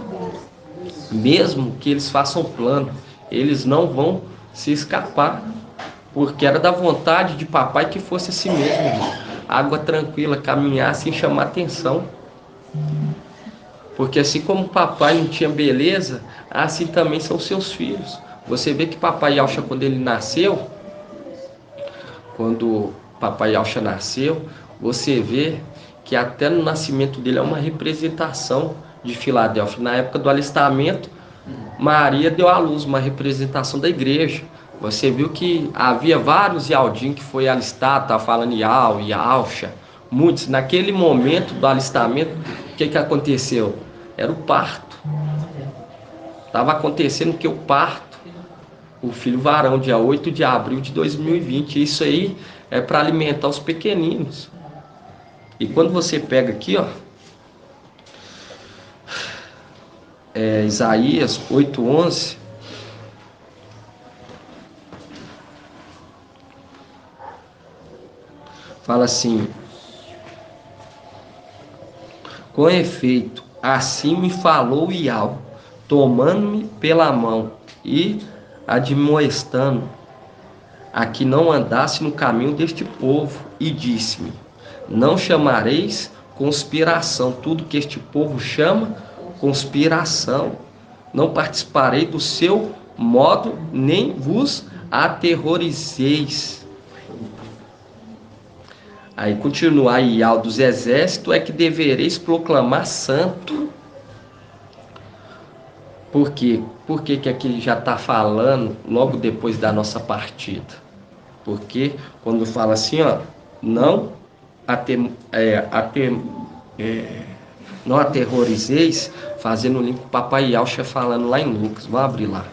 A: Mesmo que eles façam plano, eles não vão se escapar, porque era da vontade de papai que fosse assim mesmo, irmão. Água tranquila, caminhar sem chamar atenção. Porque assim como papai não tinha beleza, assim também são seus filhos. Você vê que papai Yaucha, quando ele nasceu, quando papai Yaucha nasceu, você vê que até no nascimento dele é uma representação de Filadélfia. Na época do alistamento, Maria deu à luz, uma representação da igreja. Você viu que havia vários Yaldin que foi alistado, estava falando Yau, Yaucha, muitos. Naquele momento do alistamento, o que aconteceu? Era o parto. Estava acontecendo que o parto, o filho varão, dia 8 de abril de 2020. Isso aí é para alimentar os pequeninos. E quando você pega aqui, ó, Isaías 8:11, fala assim: com efeito, assim me falou Iau, tomando-me pela mão e admoestando, a que não andasse no caminho deste povo, e disse-me: não chamareis conspiração tudo que este povo chama conspiração. Não participarei do seu modo, nem vos aterrorizeis. Aí continua aí, ao dos exércitos é que devereis proclamar santo. Por quê? Por que que aqui já está falando logo depois da nossa partida? Porque quando fala assim, ó, não aterrorizeis, fazendo o link com o papai Yaucha falando lá em Lucas. Vamos abrir lá.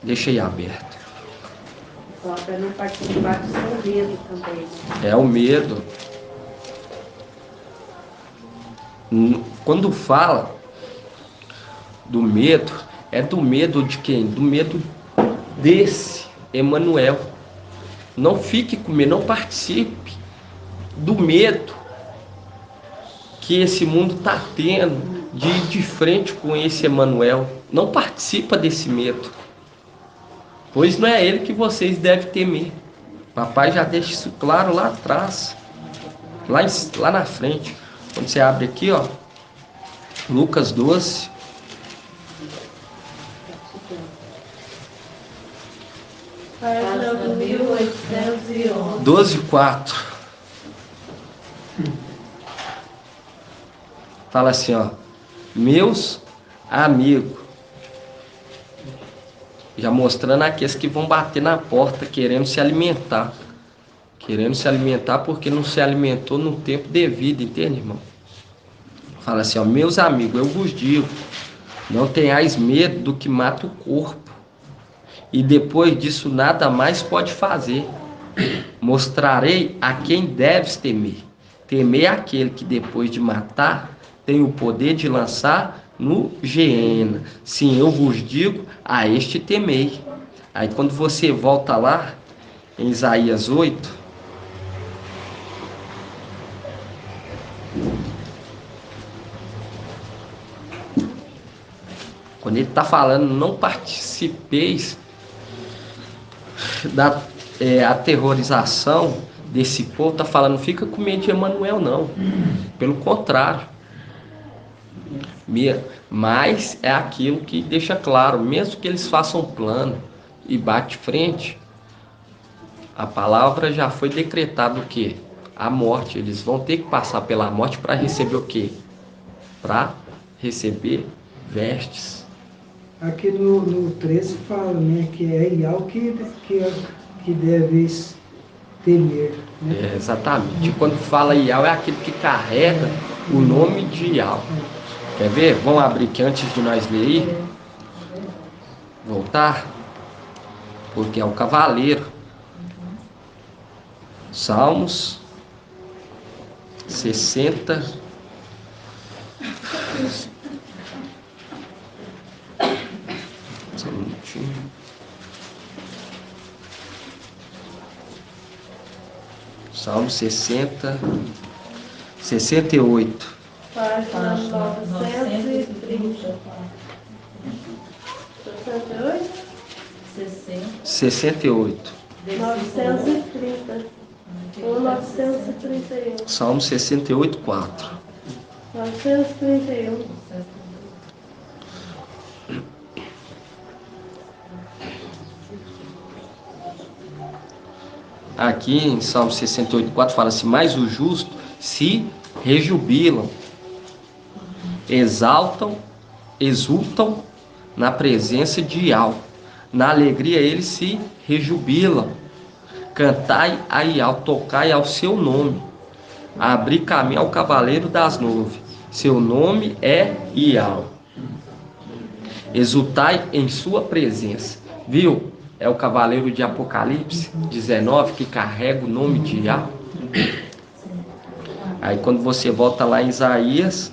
A: Deixa aí aberto.
D: Só para não participar do seu medo também.
A: É o medo. Quando fala do medo, é do medo de quem? Do medo desse Emanuel. Não fique com medo, não participe do medo que esse mundo está tendo de ir de frente com esse Emanuel. Não participa desse medo, pois não é ele que vocês devem temer. Papai já deixa isso claro lá atrás, lá na frente. Quando você abre aqui, ó, Lucas 12.
G: Página 1811.
A: 12:4. Fala assim, ó: meus amigos. Já mostrando aqueles que vão bater na porta querendo se alimentar. Querendo se alimentar porque não se alimentou no tempo devido, entende, irmão? Fala assim, ó: meus amigos, eu vos digo, não tenhais medo do que mata o corpo, e depois disso nada mais pode fazer. Mostrarei a quem deves temer. Temer aquele que depois de matar tem o poder de lançar no Geena. Sim, eu vos digo, a este temei. Aí quando você volta lá em Isaías 8, quando ele está falando, não participeis da aterrorização desse povo, está falando, fica com medo de Emanuel, não. Pelo contrário. Mas é aquilo que deixa claro, mesmo que eles façam plano e bate frente, a palavra já foi decretada o quê? A morte. Eles vão ter que passar pela morte para receber o quê? Para receber vestes.
B: Aqui no 13 fala, né, que é Iau que deves temer. Né?
A: É, exatamente. E quando fala Iau, é aquele que carrega o nome de Iau. Quer ver? Vamos abrir aqui antes de nós ler aí. Voltar. Porque é o cavaleiro. Salmos 60. Só um minutinho. Salmo 60, 68.
G: Página 930. 68?
A: 68.
G: 930. Ou 931.
A: Salmo 68, 4.
G: 931.
A: Aqui em Salmo 68, 4 fala assim: mas os justos se rejubilam, exultam na presença de Iau. Na alegria eles se rejubilam. Cantai a Iau, tocai ao seu nome. Abri caminho ao cavaleiro das nuvens. Seu nome é Iau. Exultai em sua presença. Viu? É o cavaleiro de Apocalipse 19 que carrega o nome de Iau. Aí quando você volta lá em Isaías,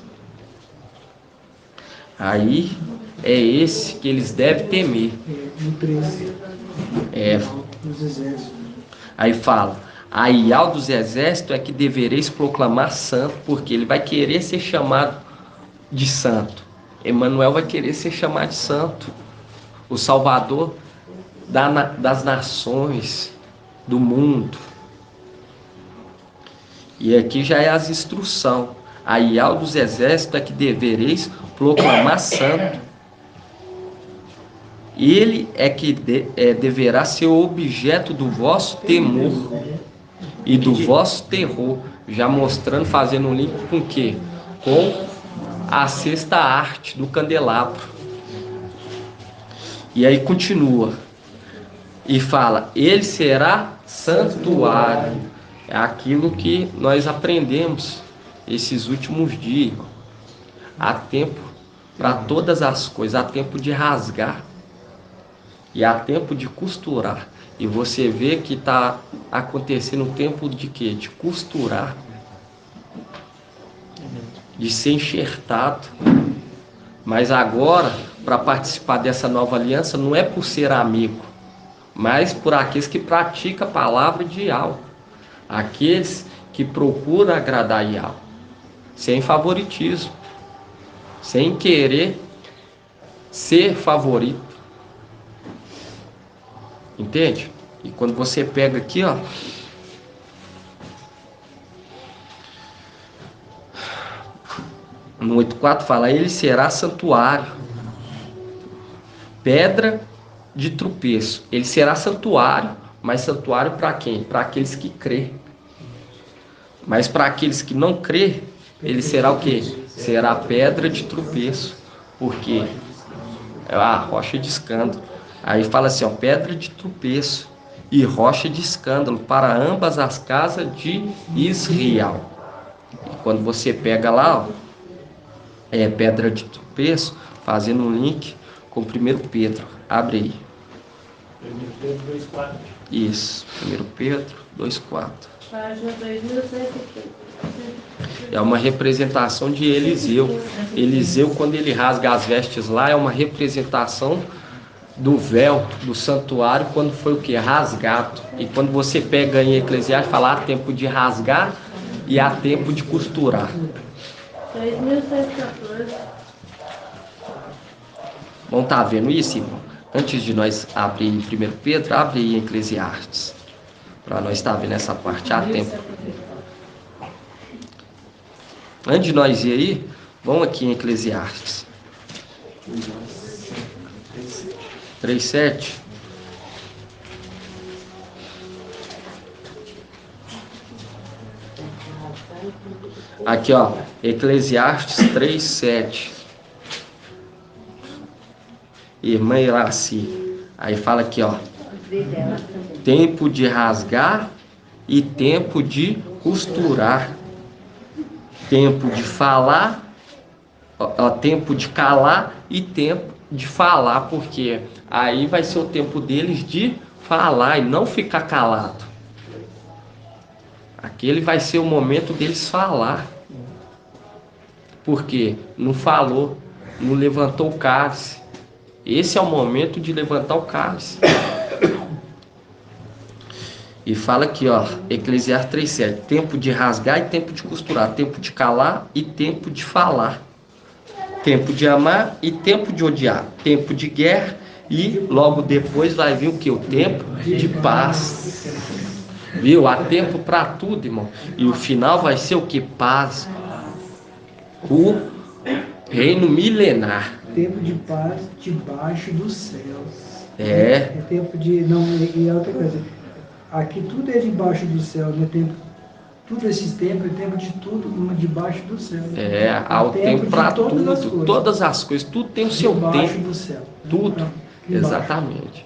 A: aí é esse que eles devem temer.
B: No 13. Dos exércitos.
A: Aí fala: a Iau dos exércitos é que devereis proclamar santo, porque ele vai querer ser chamado de santo. Emanuel vai querer ser chamado de santo, o Salvador das nações, do mundo. E aqui já é as instruções. A Iau dos exércitos é que devereis proclamar santo. Ele é que deverá ser o objeto do vosso temor e do vosso terror. Já mostrando, fazendo um link com o quê? Com a sexta arte do candelabro. E aí continua. E fala: ele será santuário. É aquilo que nós aprendemos esses últimos dias. Há tempo para todas as coisas. Há tempo de rasgar. E há tempo de costurar. E você vê que está acontecendo um tempo de quê? De costurar. De ser enxertado. Mas agora, para participar dessa nova aliança, não é por ser amigo, mas por aqueles que praticam a palavra de Iau. Aqueles que procuram agradar Iau. Sem favoritismo. Sem querer ser favorito. Entende? E quando você pega aqui, ó, no 8.4 fala: ele será santuário, pedra de tropeço. Ele será santuário, mas santuário para quem? Para aqueles que crê. Mas para aqueles que não crê, ele será o quê? Será pedra de tropeço. Por quê? É a rocha de escândalo. Aí fala assim, ó: pedra de tropeço e rocha de escândalo para ambas as casas de Israel. E quando você pega lá, ó, pedra de tropeço, fazendo um link com 1 Pedro. Abre aí.
F: 1 Pedro 2,4.
A: Isso, 1 Pedro 2,4.
G: Página 2130.
A: É uma representação de Eliseu. Eliseu, quando ele rasga as vestes lá, é uma representação do véu do santuário, quando foi o que? Rasgado. E quando você pega em Eclesiastes, fala: há tempo de rasgar e há tempo de costurar.
G: 3.114.
A: Bom, tá vendo isso, irmão? Antes de nós abrir em 1 Pedro, abre aí em Eclesiastes, para nós estar vendo essa parte. Há tempo. Antes de nós ir aí, vamos aqui em Eclesiastes 3:7. Aqui, ó, Eclesiastes 3:7. Irmã Iraci. Aí fala aqui, ó: tempo de rasgar e tempo de costurar, tempo de falar, tempo de calar e tempo de falar, porque aí vai ser o tempo deles de falar e não ficar calado. Aquele vai ser o momento deles falar. Porque não falou, não levantou o cálice. Esse é o momento de levantar o cálice. E fala aqui, ó, Eclesiastes 3:7, tempo de rasgar e tempo de costurar, tempo de calar e tempo de falar, tempo de amar e tempo de odiar, tempo de guerra e logo depois vai vir o que? O tempo de paz. Viu? Há tempo para tudo, irmão. E o final vai ser o que? Paz. O reino milenar.
B: Tempo de paz debaixo dos céus.
A: É
B: tempo de... Não, e outra coisa. Aqui tudo é debaixo do céu, né? Tudo esses tempos é tempo de tudo debaixo do céu.
A: Há o tempo para tudo, todas as coisas, tudo tem o seu tempo.
B: Debaixo do céu.
A: Tudo, exatamente.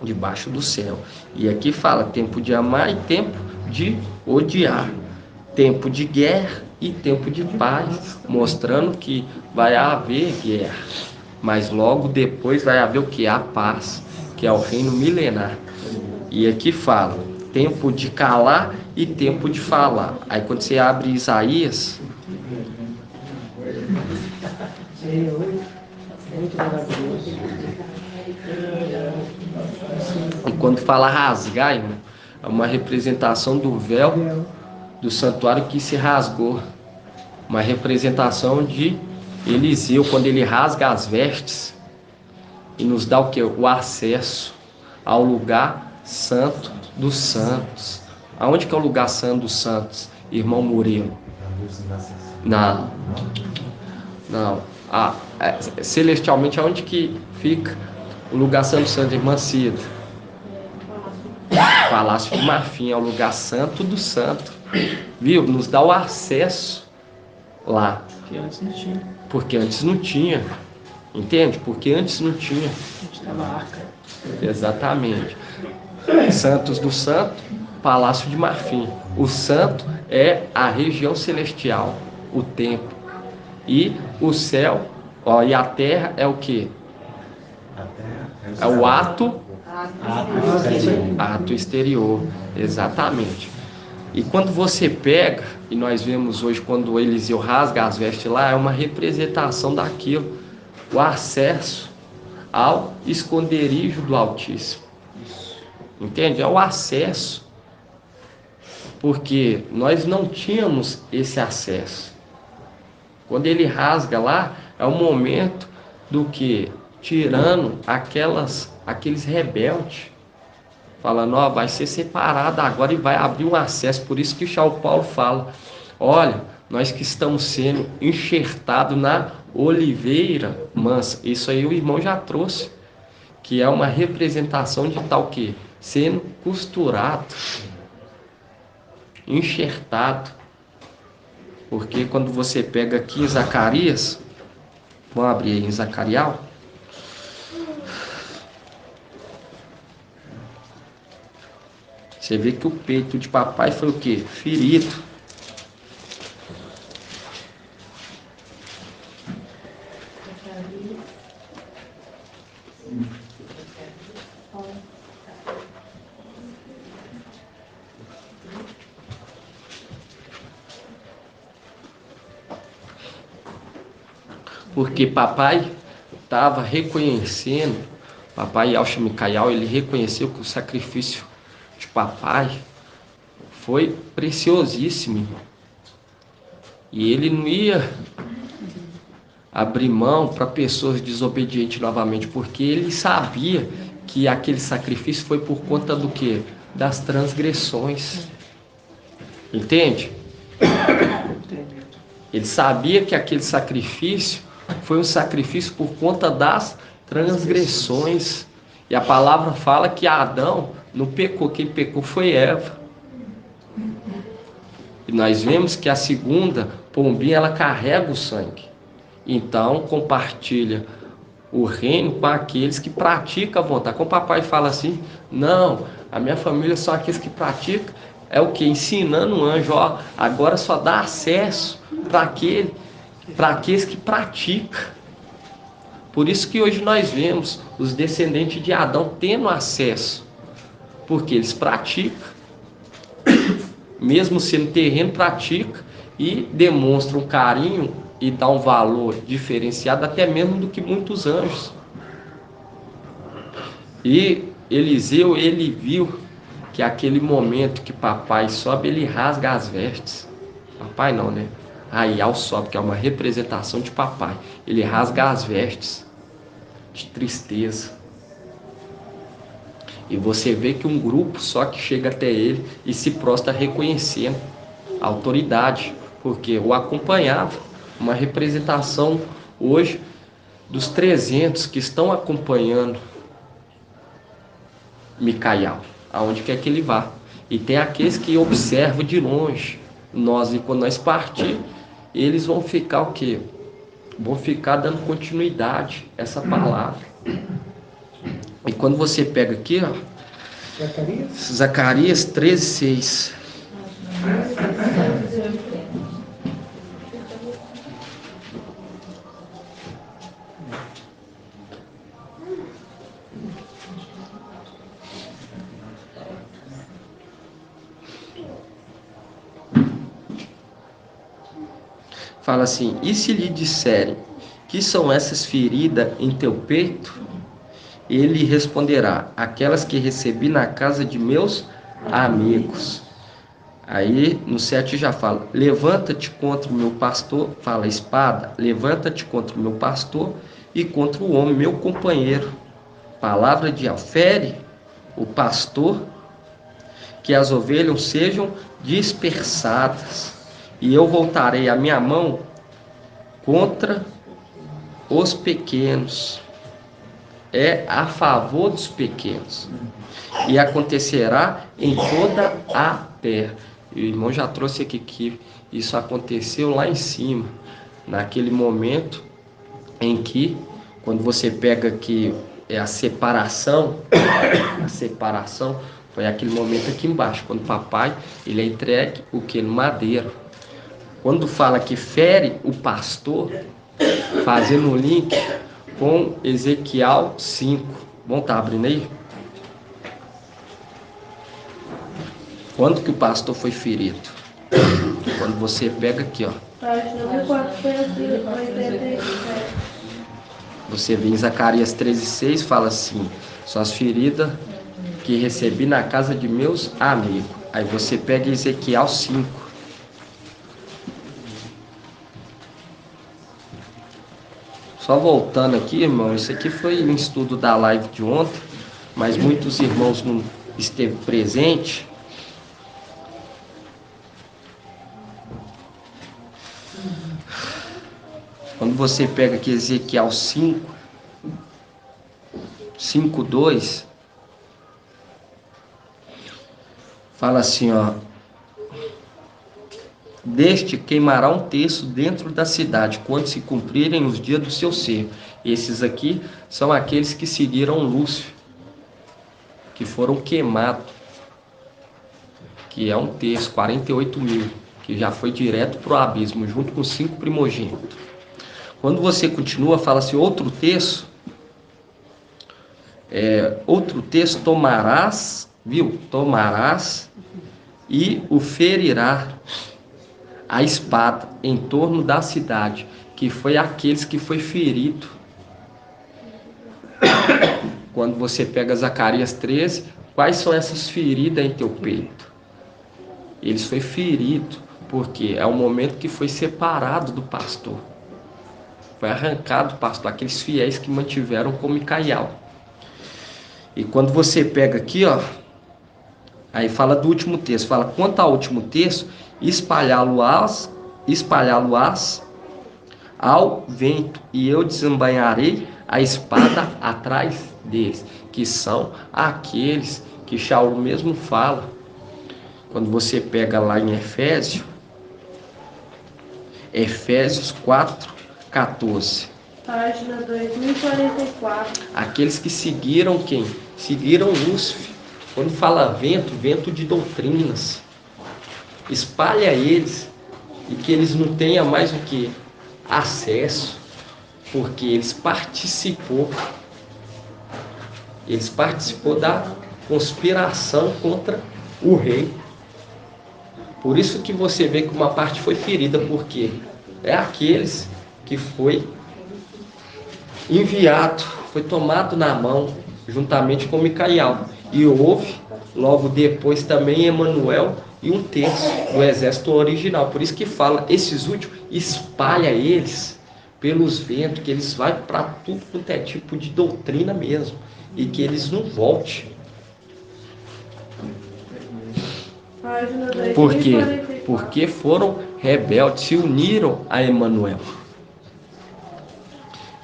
A: Debaixo do céu. E aqui fala tempo de amar e tempo de odiar. Tempo de guerra e tempo de paz. Mostrando que vai haver guerra. Mas logo depois vai haver o que? A paz, que é o reino milenar. E aqui fala tempo de calar e tempo de falar. Aí quando você abre Isaías, e quando fala rasgar, irmão, é uma representação do véu do santuário que se rasgou. Uma representação de Eliseu, quando ele rasga as vestes e nos dá o que? O acesso ao lugar santo dos santos. Aonde que é o lugar santo dos santos, irmão Murilo? Não. Celestialmente, aonde que fica o lugar santo dos santos, irmã Cida? Palácio de Marfim, é o lugar santo do santo. Viu? Nos dá o acesso lá.
B: Porque antes não tinha.
A: Porque antes não tinha. Entende? Porque antes não tinha.
B: Estava a arca.
A: Exatamente. Santos do Santo, Palácio de Marfim. O santo é a região celestial, o templo. E o céu, e a terra é o que? É o ato exterior. Exatamente. E quando você pega, e nós vemos hoje quando Eliseu rasga as vestes lá, é uma representação daquilo, o acesso ao esconderijo do Altíssimo. Entende? É o acesso. Porque nós não tínhamos esse acesso. Quando ele rasga lá, é o momento do que? Tirando aqueles rebeldes. Falando, vai ser separado agora e vai abrir um acesso. Por isso que o São Paulo fala, olha, nós que estamos sendo enxertados na oliveira mansa. Isso aí o irmão já trouxe. Que é uma representação de tal que? Sendo costurado. Enxertado. Porque quando você pega aqui em Zacarias, vamos abrir aí em Zacarial. Você vê que o peito de papai foi o quê? Ferido. Porque papai estava reconhecendo, papai Yalcha Micael, ele reconheceu que o sacrifício de papai foi preciosíssimo, irmão. E ele não ia abrir mão para pessoas desobedientes novamente, porque ele sabia que aquele sacrifício foi por conta do quê? Das transgressões. Entende? Ele sabia que aquele sacrifício foi um sacrifício por conta das transgressões. E a palavra fala que Adão não pecou, quem pecou foi Eva. E nós vemos que a segunda pombinha, ela carrega o sangue. Então, compartilha o reino com aqueles que praticam a vontade. Como o papai fala assim, não, A minha família são aqueles que praticam, é o que? Ensinando o anjo, ó, agora só dá acesso para aqueles que praticam. Por isso que hoje nós vemos os descendentes de Adão tendo acesso, porque eles praticam, mesmo sendo terreno, praticam e demonstram carinho e dão um valor diferenciado até mesmo do que muitos anjos. E Eliseu, ele viu que aquele momento que papai sobe, ele rasga as vestes. Papai não, né? Raial sobe, que é uma representação de papai. Ele rasga as vestes de tristeza. E você vê que um grupo só que chega até ele e se prostra reconhecendo a autoridade, porque o acompanhava. Uma representação hoje dos 300 que estão acompanhando Micael, aonde quer que ele vá. E tem aqueles que observam de longe. E quando nós partir, eles vão ficar o quê? Vão ficar dando continuidade a essa palavra. E quando você pega aqui, ó, Zacarias 13:6. Fala assim: e se lhe disserem que são essas feridas em teu peito? Ele responderá: aquelas que recebi na casa de meus amigos. Aí no 7 já fala: levanta-te contra o meu pastor, fala espada, levanta-te contra o meu pastor e contra o homem, meu companheiro. Palavra de fere o pastor, que as ovelhas sejam dispersadas, e eu voltarei a minha mão contra os pequenos. É a favor dos pequenos. E acontecerá em toda a terra. E o irmão já trouxe aqui que isso aconteceu lá em cima, naquele momento em que, quando você pega aqui a separação foi aquele momento aqui embaixo, quando o papai ele é entregue o que? No madeiro. Quando fala que fere o pastor, fazendo um link com Ezequiel 5. Vamos estar abrindo aí? Quando que o pastor foi ferido? Quando você pega aqui, ó.
G: Página 1487.
A: Você vê em Zacarias 13:6, fala assim: são as feridas que recebi na casa de meus amigos. Aí você pega Ezequiel 5. Só voltando aqui, irmão, isso aqui foi um estudo da live de ontem, mas muitos irmãos não esteve presente. Quando você pega aqui Ezequiel 5:2, fala assim, ó: deste queimará um terço dentro da cidade, quando se cumprirem os dias do seu ser. Esses aqui são aqueles que seguiram Lúcifer, que foram queimados, que é um terço, 48.000, que já foi direto para o abismo, junto com 5 primogênitos. Quando você continua, fala assim, outro terço, tomarás, tomarás e o ferirá a espada em torno da cidade, que foi aqueles que foi ferido. Quando você pega Zacarias 13, quais são essas feridas em teu peito? Eles foi ferido, porque é o momento que foi separado do pastor. Foi arrancado do pastor, aqueles fiéis que mantiveram com Micael. E quando você pega aqui, ó, aí fala do último texto, fala, quanto ao último texto, espalhá-lo-ás ao vento, e eu desembainharei a espada atrás deles, que são aqueles que Shaul mesmo fala. Quando você pega lá em Efésios 4:14.
G: Página 2044.
A: Aqueles que seguiram quem? Seguiram Lúcifer. Quando fala vento, vento de doutrinas. Espalha eles e que eles não tenham mais o que? Acesso, porque eles participou da conspiração contra o rei. Por isso que você vê que uma parte foi ferida, porque é aqueles que foi enviado, foi tomado na mão, juntamente com Micael. E houve, logo depois também, Emanuel e um terço do exército original. Por isso que fala, esses últimos, espalha eles pelos ventos, que eles vão para tudo quanto é tipo de doutrina mesmo, e que eles não voltem. Por quê? Porque foram rebeldes, se uniram a Emanuel.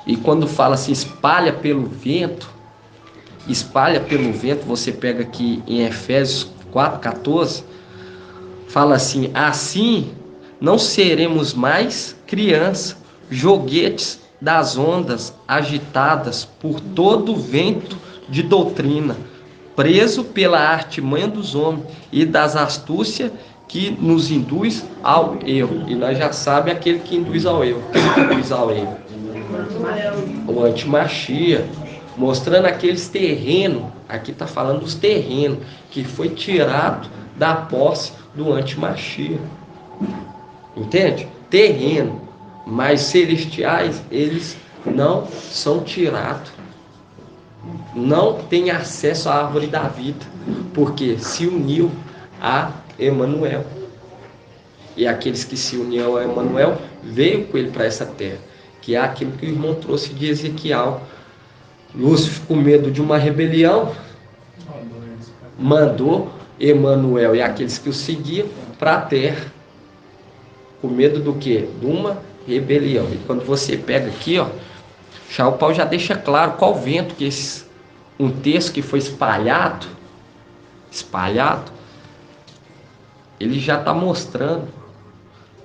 A: E quando fala assim, espalha pelo vento, você pega aqui em Efésios 4,14, fala assim, assim não seremos mais crianças, joguetes das ondas agitadas por todo o vento de doutrina, preso pela artimanha dos homens e das astúcias que nos induz ao erro. E nós já sabemos aquele que induz ao erro. Quem que induz ao erro? O antimachia, mostrando aqueles terrenos, aqui está falando dos terrenos, que foi tirado da posse do antimachia. Entende? Terreno, mas celestiais, eles não são tirados. Não tem acesso à árvore da vida, porque se uniu a Emanuel. E aqueles que se uniram a Emanuel, veio com ele para essa terra, que é aquilo que o irmão trouxe de Ezequiel. Lúcifer, com medo de uma rebelião, mandou Emanuel e aqueles que o seguiam para a terra. Com medo do quê? De uma rebelião. E quando você pega aqui, ó, o Paulo já deixa claro qual vento que um texto que foi espalhado, ele já está mostrando.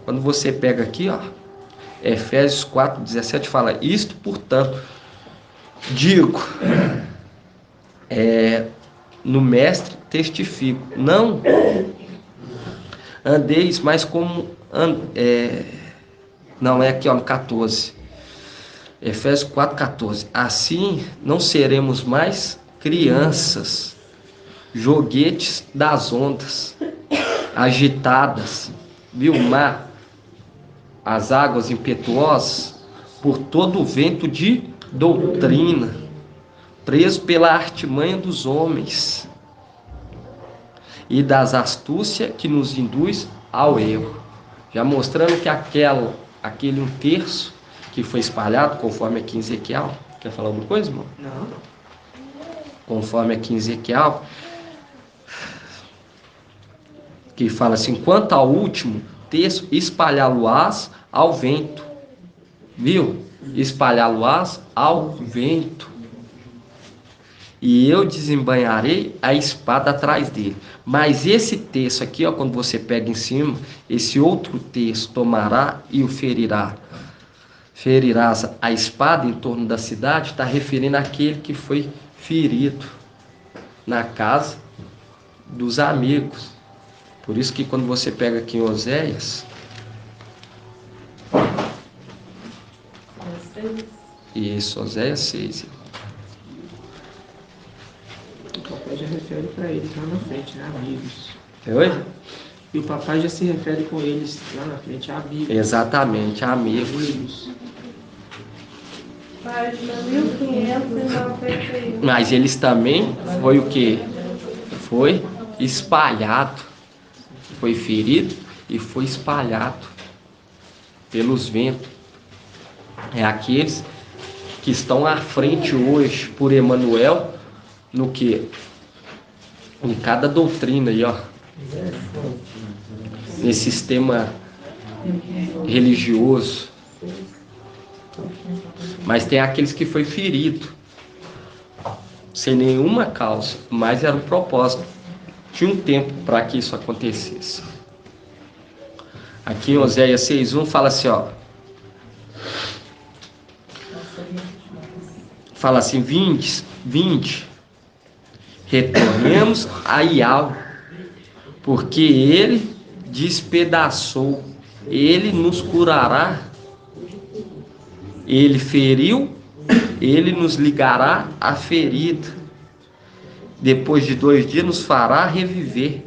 A: Quando você pega aqui, ó, Efésios 4,17 fala, isto, portanto, digo, no mestre testifico, não andeis mais como, não é aqui, ó, no 14, Efésios 4,14, assim não seremos mais crianças, joguetes das ondas, agitadas, viu, mar, as águas impetuosas, por todo o vento de doutrina, preso pela artimanha dos homens e das astúcias que nos induz ao erro. Já mostrando que aquele um terço que foi espalhado, conforme aqui em Ezequiel. Quer falar alguma coisa, irmão?
F: Não.
A: Conforme aqui em Ezequiel, que fala assim, quanto ao último terço, espalhá-lo-ás ao vento. Viu? Espalhá-lo-ás ao vento. E eu desembanharei a espada atrás dele. Mas esse terço aqui, ó, quando você pega em cima, esse outro terço tomará e o ferirá. Ferirás a espada em torno da cidade, está referindo àquele que foi ferido na casa dos amigos. Por isso que quando você pega aqui em Oséias, isso, Oséias 6.
I: O papai já refere para eles lá na frente, né? Amigos.
A: Oi?
I: E o papai já se refere com eles lá na frente, amigos.
A: Exatamente, amigos.
G: Página 1591.
A: Mas eles também foi o que? Foi espalhado. Foi ferido e foi espalhado pelos ventos. É aqueles que estão à frente hoje por Emanuel, no que? Em cada doutrina aí, ó. Nesse sistema religioso. Mas tem aqueles que foi ferido sem nenhuma causa, mas era um propósito. Tinha um tempo para que isso acontecesse. Aqui em Oséias 6:1 fala assim, ó. Fala assim, vinde, Retornemos a Iau, porque ele despedaçou, ele nos curará, ele feriu, ele nos ligará a ferida. Depois de 2 dias nos fará reviver,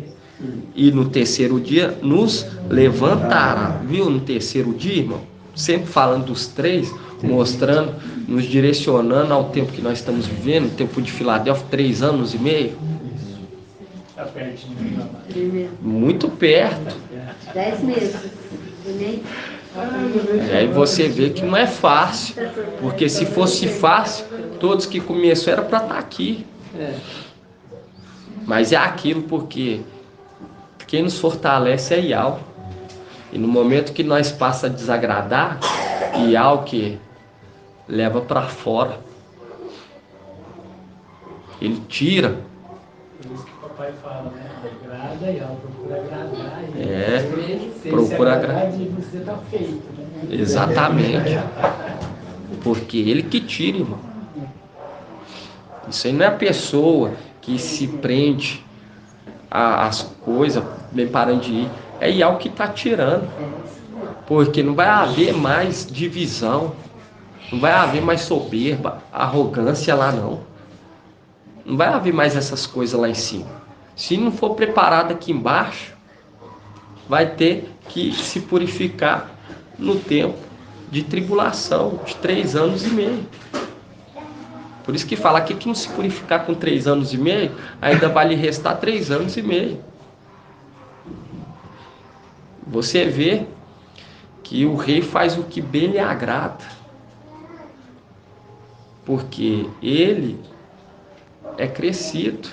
A: e no terceiro dia nos levantará. Viu? No terceiro dia, irmão, sempre falando dos 3, mostrando, nos direcionando ao tempo que nós estamos vivendo, o tempo de Filadélfia, 3 anos e meio. Muito perto.
D: 10 meses.
A: Aí você vê que não é fácil, porque se fosse fácil, todos que começaram era para estar aqui. Mas é aquilo, porque quem nos fortalece é Iau. E no momento que nós passa a desagradar, Iau que leva para fora. Ele tira.
J: Por isso que o papai fala, né? Agrada Iau, procura agradar.
A: Procura agradar.
J: E você tá feito, né?
A: Exatamente. Porque ele que tira, irmão. Isso aí não é a pessoa que se prende às coisas, bem parando de ir. É Iau que está tirando. Porque não vai haver mais divisão. Não vai haver mais soberba, arrogância lá não. Não vai haver mais essas coisas lá em cima. Se não for preparado aqui embaixo, vai ter que se purificar no tempo de tribulação, de 3 anos e meio. Por isso que fala aqui que não se purificar com 3 anos e meio, ainda vai lhe restar 3 anos e meio. Você vê que o rei faz o que bem lhe agrada. Porque ele é crescido.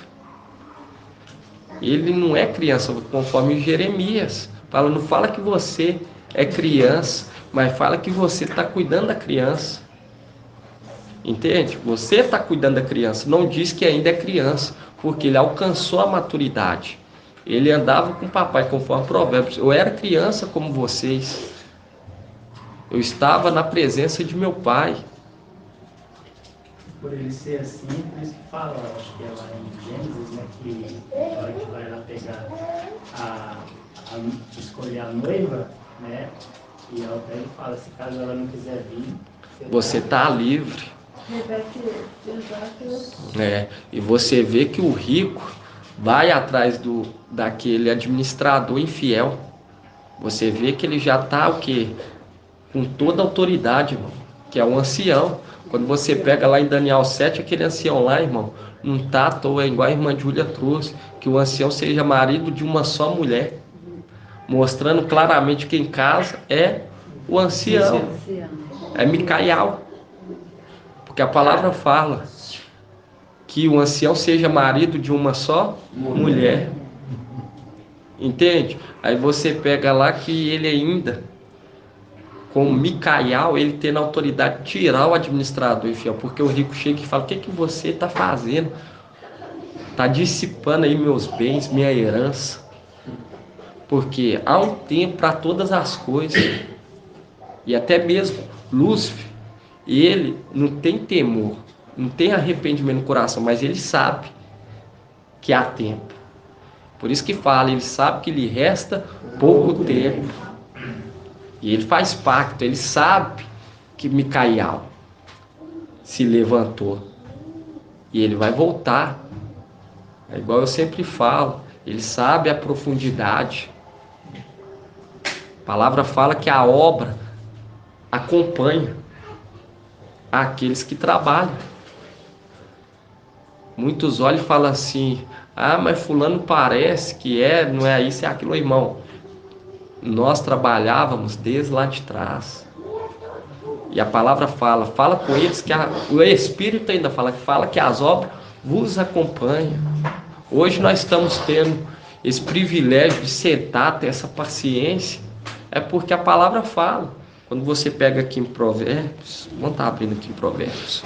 A: Ele não é criança, conforme Jeremias. Não fala que você é criança, mas fala que você está cuidando da criança. Entende? Você está cuidando da criança. Não diz que ainda é criança, porque ele alcançou a maturidade. Ele andava com o papai, conforme Provérbios. Eu era criança como vocês. Eu estava na presença de meu pai.
J: Por ele ser assim, por isso que fala, acho que é lá em Gênesis, né, que na hora que vai lá pegar escolher a noiva, né, e até ele fala, se caso ela não quiser vir,
A: você está livre. E você vê que o rico vai atrás daquele administrador infiel. Você vê que ele já está o quê? Com toda a autoridade, irmão, que é o ancião. Quando você pega lá em Daniel 7, aquele ancião lá, irmão, não está à toa, é igual a irmã Júlia trouxe, que o ancião seja marido de uma só mulher, mostrando claramente que em casa é o ancião, é Micaial, porque a palavra fala que o ancião seja marido de uma só mulher, entende? Aí você pega lá que ele ainda, com Micaial, ele tendo a autoridade de tirar o administrador infiel, porque o rico chega e fala, o que você está fazendo? Está dissipando aí meus bens, minha herança. Porque há um tempo para todas as coisas. E até mesmo Lúcifer, ele não tem temor, não tem arrependimento no coração, mas ele sabe que há tempo. Por isso que fala, ele sabe que lhe resta pouco tempo. E ele faz pacto, ele sabe que Micaial se levantou. E ele vai voltar. É igual eu sempre falo, ele sabe a profundidade. A palavra fala que a obra acompanha aqueles que trabalham. Muitos olham e falam assim, mas fulano parece que não é isso, é aquilo, irmão. Nós trabalhávamos desde lá de trás. E a palavra fala com eles que o Espírito ainda fala que as obras vos acompanham. Hoje nós estamos tendo esse privilégio de sentar, ter essa paciência, é porque a palavra fala. Quando você pega aqui em Provérbios, vamos estar abrindo aqui em Provérbios.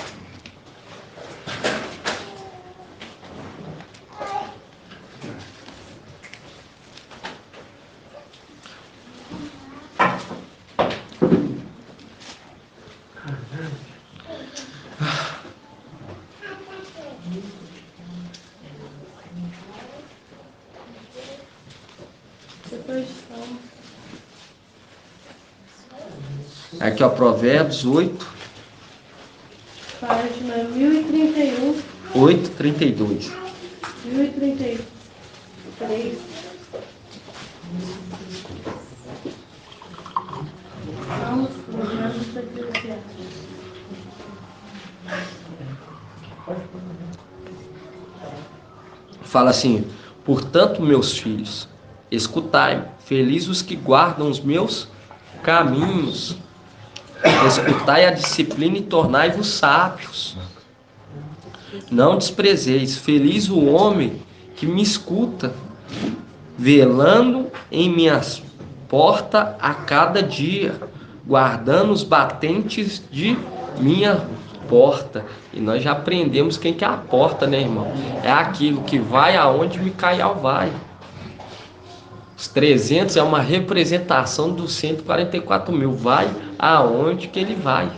G: destruição.
A: Aqui, ó, Provérbios 8,
G: Página 1031.
A: 8:32.
G: 1033. Vamos programas eclesiásticos.
A: Fala assim: portanto, meus filhos, escutai-me, felizes os que guardam os meus caminhos. Escutai a disciplina e tornai-vos sábios. Não desprezeis, feliz o homem que me escuta, velando em minhas portas a cada dia, guardando os batentes de minha porta. E nós já aprendemos quem que é a porta, né, irmão? É aquilo que vai aonde Micael vai. Os 300 é uma representação dos 144 mil. Vai aonde que ele vai.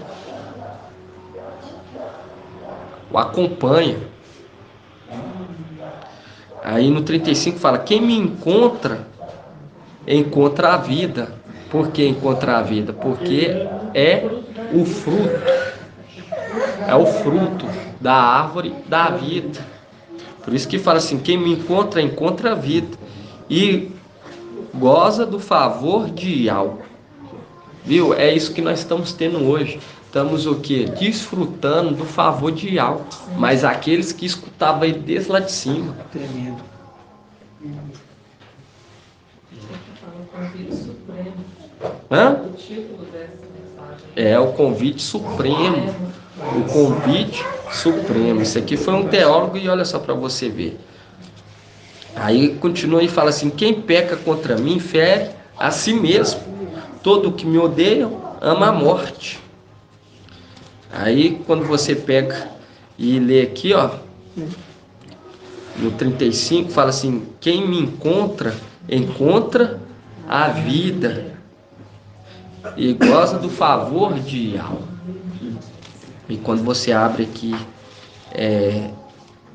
A: O acompanha. Aí no 35 fala: quem me encontra, encontra a vida. Por que encontra a vida? Porque é o fruto. É o fruto da árvore da vida. Por isso que fala assim: quem me encontra, encontra a vida. E goza do favor de Yahweh. Viu? É isso que nós estamos tendo hoje. Estamos o quê? Desfrutando do favor de Yahweh. Mas aqueles que escutavam ele desde lá de cima.
I: Tremendo.
H: Convite supremo.
A: Hã?
H: O título dessa mensagem.
A: É o convite supremo. O convite supremo. Isso aqui foi um teólogo e olha só para você ver. Aí continua e fala assim: quem peca contra mim fere a si mesmo. Todo que me odeia ama a morte. Aí quando você pega e lê aqui, ó, no 35 fala assim: quem me encontra, encontra a vida e goza do favor de Yahweh. E quando você abre aqui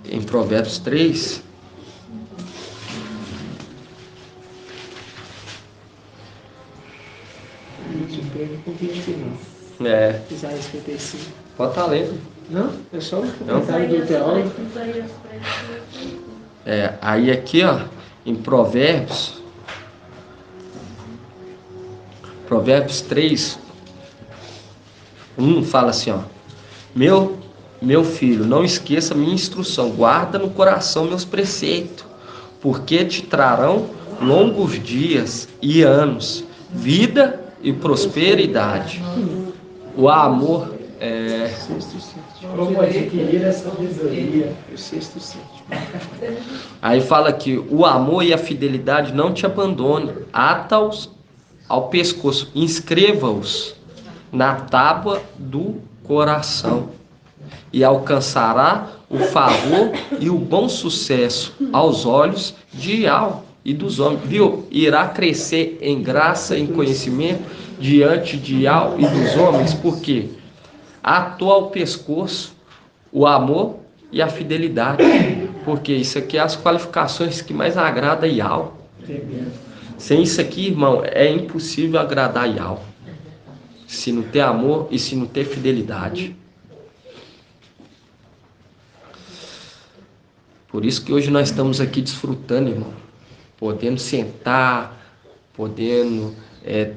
A: em Provérbios 3,
I: Isaías 55.
A: pode estar lendo.
I: Não, é só o comentário do teólogo.
A: Aí aqui, ó, em Provérbios 3, 1 fala assim, ó: meu filho, não esqueça minha instrução, guarda no coração meus preceitos, porque te trarão longos dias e anos, vida e prosperidade. O amor
B: Como adquirir essa sabedoria.
I: O sexto e sétimo.
A: Aí fala que o amor e a fidelidade não te abandone, ata-os ao pescoço, inscreva-os na tábua do coração, e alcançará o favor e o bom sucesso aos olhos de Yahweh e dos homens. Viu? Irá crescer em graça, em conhecimento diante de Yahweh e dos homens, porque atou ao pescoço o amor e a fidelidade, porque isso aqui é as qualificações que mais agrada a Yahweh. Sem isso aqui, irmão, é impossível agradar a Yahweh, se não ter amor e se não ter fidelidade. Por isso que hoje nós estamos aqui desfrutando, irmão, podendo sentar, podendo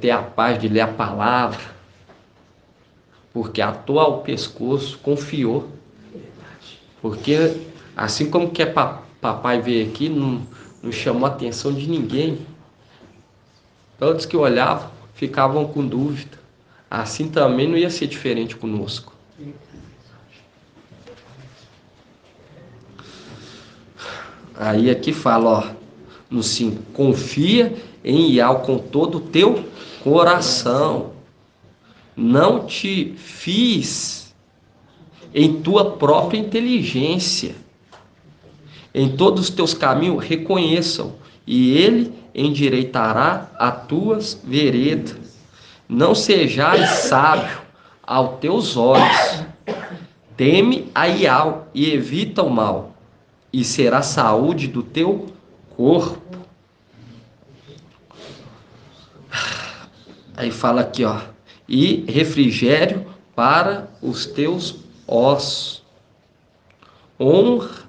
A: ter a paz de ler a palavra, porque atou ao pescoço, confiou. Porque assim como que papai veio aqui, não chamou a atenção de ninguém. Todos que olhavam ficavam com dúvida. Assim também não ia ser diferente conosco. Aí aqui fala, ó, no 5: confia em Yahweh com todo o teu coração. Não te fies em tua própria inteligência. Em todos os teus caminhos reconheçam, e ele endireitará as tuas veredas. Não sejais sábio aos teus olhos. Teme a Yahweh e evita o mal, e será saúde do teu corpo. Aí fala aqui, ó, e refrigério para os teus ossos. Honra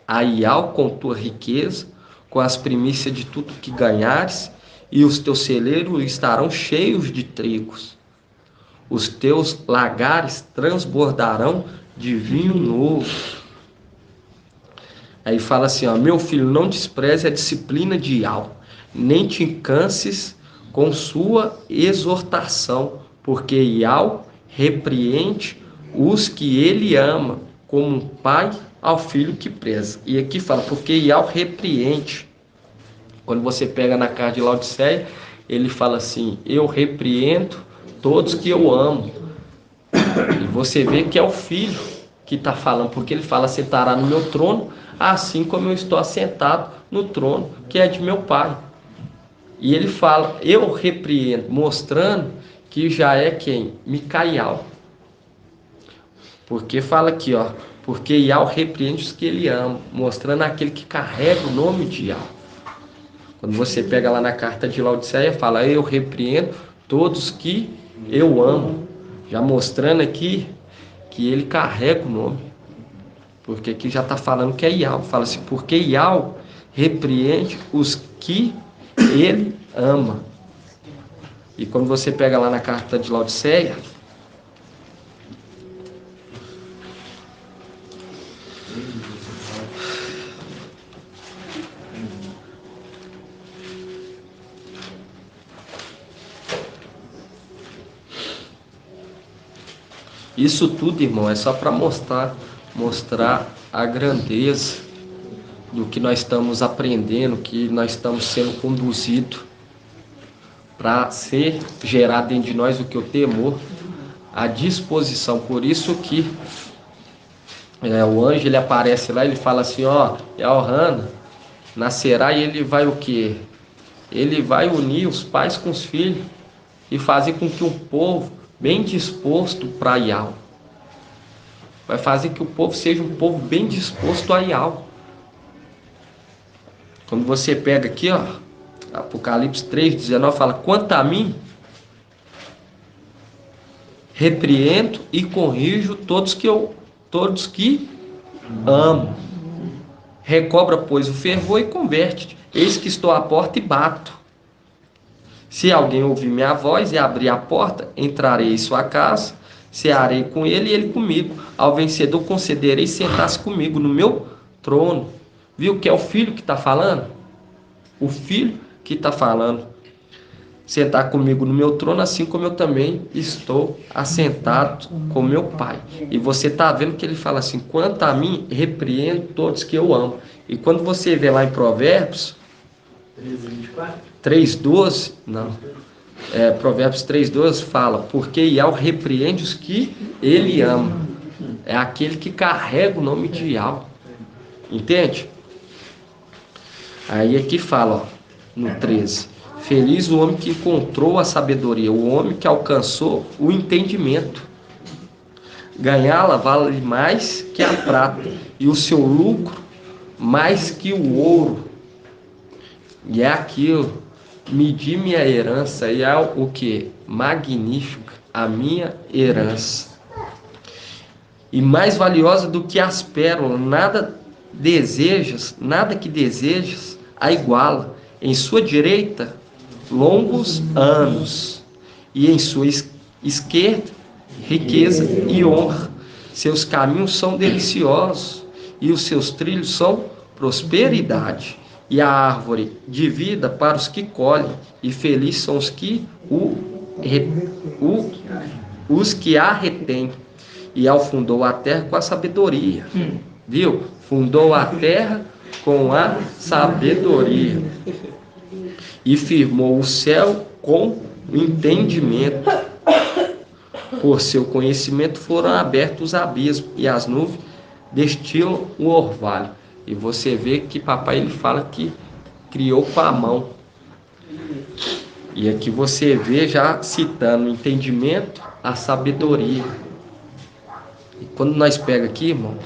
A: a Iau com tua riqueza, com as primícias de tudo que ganhares, e os teus celeiros estarão cheios de trigos. Os teus lagares transbordarão de vinho novo. Aí fala assim, ó, meu filho, não despreze a disciplina de Iau, nem te canses com sua exortação, porque Iau repreende os que ele ama, como um pai ao filho que preza. E aqui fala, porque Iau repreende. Quando você pega na carta de Laodiceia, ele fala assim, eu repreendo todos que eu amo. E você vê que é o filho que está falando, porque ele fala, sentará no meu trono, assim como eu estou assentado no trono, que é de meu pai. E ele fala, eu repreendo, mostrando que já é quem? Micaial. Porque fala aqui, ó, porque Iau repreende os que ele ama, mostrando aquele que carrega o nome de Iau. Quando você pega lá na carta de Laodiceia, fala, eu repreendo todos que eu amo. Já mostrando aqui que ele carrega o nome. Porque aqui já está falando que é Iau. Fala assim, porque Iau repreende os que ele ama. E quando você pega lá na carta de Laodiceia, isso tudo, irmão, é só para mostrar a grandeza do que nós estamos aprendendo, que nós estamos sendo conduzidos para ser gerado dentro de nós o que? O temor, a disposição. Por isso que o anjo, ele aparece lá, ele fala assim, ó, Elrana nascerá, e ele vai o quê? Ele vai unir os pais com os filhos e fazer com que um povo bem disposto para Iau. Vai fazer que o povo seja um povo bem disposto a Iau. Quando você pega aqui, ó, Apocalipse 3:19 fala, quanto a mim, repreendo e corrijo todos que amo. Recobra, pois, o fervor e converte-te. Eis que estou à porta e bato. Se alguém ouvir minha voz e abrir a porta, entrarei em sua casa, cearei com ele e ele comigo. Ao vencedor concederei sentar-se comigo no meu trono. Viu que é o filho que está falando? O filho que está falando. Sentar comigo no meu trono, assim como eu também estou assentado com meu pai. E você está vendo que ele fala assim, quanto a mim, repreendo todos que eu amo. E quando você vê lá em Provérbios 3:12, não. Provérbios 3:12 fala, porque Iau repreende os que ele ama. É aquele que carrega o nome de Iau. Entende? Aí aqui fala, ó, no 13, feliz o homem que encontrou a sabedoria, o homem que alcançou o entendimento. Ganhá-la vale mais que a prata, e o seu lucro mais que o ouro. E é aquilo, medir minha herança, e é o que? Magnífica, a minha herança. E mais valiosa do que as pérolas, nada que desejas, a iguala. Em sua direita, longos anos, e em sua esquerda, riqueza e honra. Seus caminhos são deliciosos, e os seus trilhos são prosperidade. E a árvore de vida para os que colhem, e felizes são os que a retêm. E fundou a terra com a sabedoria. Viu? Fundou a terra com a sabedoria. E firmou o céu com o entendimento. Por seu conhecimento foram abertos os abismos, e as nuvens destilam o orvalho. E você vê que papai, ele fala que criou com a mão. E aqui você vê já citando o entendimento, a sabedoria. E quando nós pega aqui, irmão,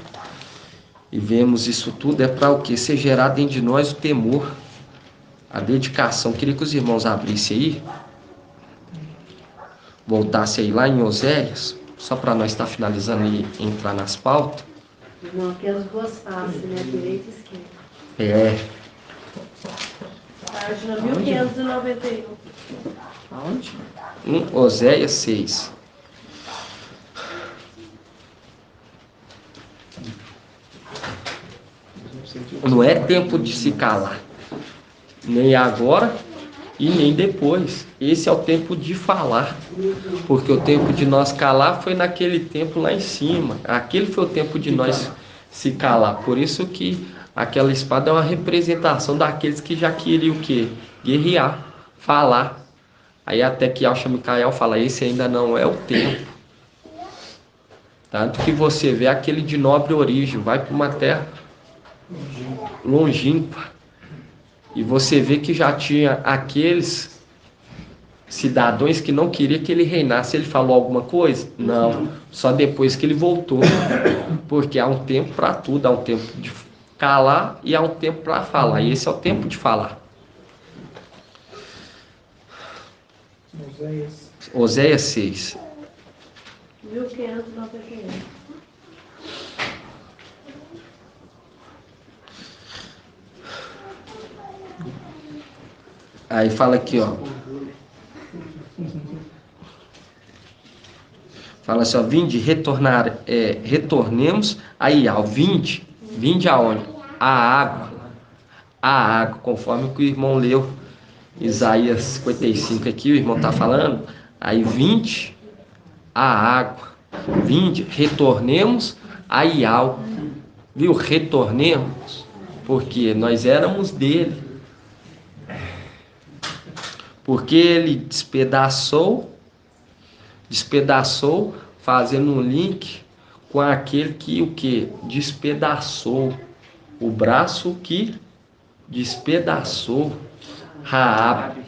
A: e vemos isso tudo, é para o quê? Ser gerado dentro de nós o temor, a dedicação. Queria que os irmãos abrissem aí. voltasse aí lá em Oséias, só para nós estar finalizando e entrar nas pautas.
D: Não, aquelas duas faces, né? Direita e esquerda.
A: É.
G: Página 1591.
I: Aonde?
A: Oséias 6. Não é tempo de se calar, nem agora e nem depois. Esse é o tempo de falar, porque o tempo de nós calar foi naquele tempo lá em cima. Aquele foi o tempo de nós se calar. Por isso que aquela espada é uma representação daqueles que já queriam o quê? Guerrear, falar. Aí até que Alxa-Micael fala, esse ainda não é o tempo. Tanto que você vê aquele de nobre origem, vai para uma terra longínqua. E você vê que já tinha aqueles cidadãos que não queriam que ele reinasse. Ele falou alguma coisa? Não. Só depois que ele voltou. Porque há um tempo para tudo. Há um tempo de calar e há um tempo para falar. E esse é o tempo de falar. Oséias 6.
G: 1591.
A: Aí fala aqui, ó. Fala assim, ó, vinde, retornemos a Ial. Vinde aonde? A água, conforme o que o irmão leu, Isaías 55 aqui, o irmão está falando. Aí vinde a água, vinde, retornemos a Ial. Viu? Retornemos, porque nós éramos dele. Porque ele despedaçou, fazendo um link com aquele que o que? Despedaçou. O braço que despedaçou Raabe.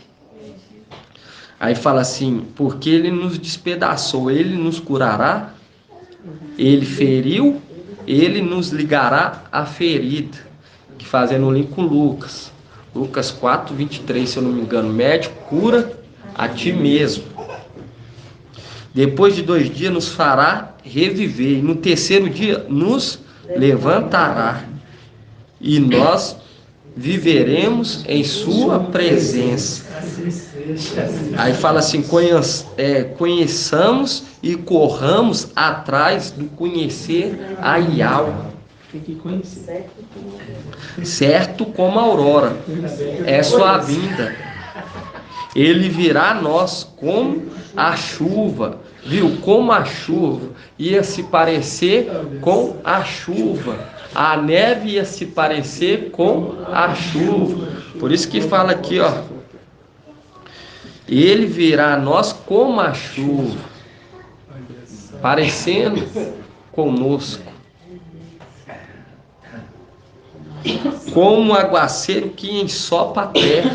A: Aí fala assim, porque ele nos despedaçou, ele nos curará, ele feriu, ele nos ligará a ferida. Que fazendo um link com Lucas 4, 23, se eu não me engano. Médico, cura a ti mesmo. Depois de 2 dias nos fará reviver. E no terceiro dia nos levantará. E nós viveremos em sua presença. Aí fala assim, conheçamos e corramos atrás do conhecer a Ial.
I: Tem que conhecer.
A: Certo como a aurora, é sua vinda. Ele virá a nós como a chuva, viu? Como a chuva, ia se parecer com a chuva. A neve ia se parecer com a chuva. Por isso que fala aqui, ó. Ele virá a nós como a chuva, parecendo conosco. Como um aguaceiro que ensopa a terra.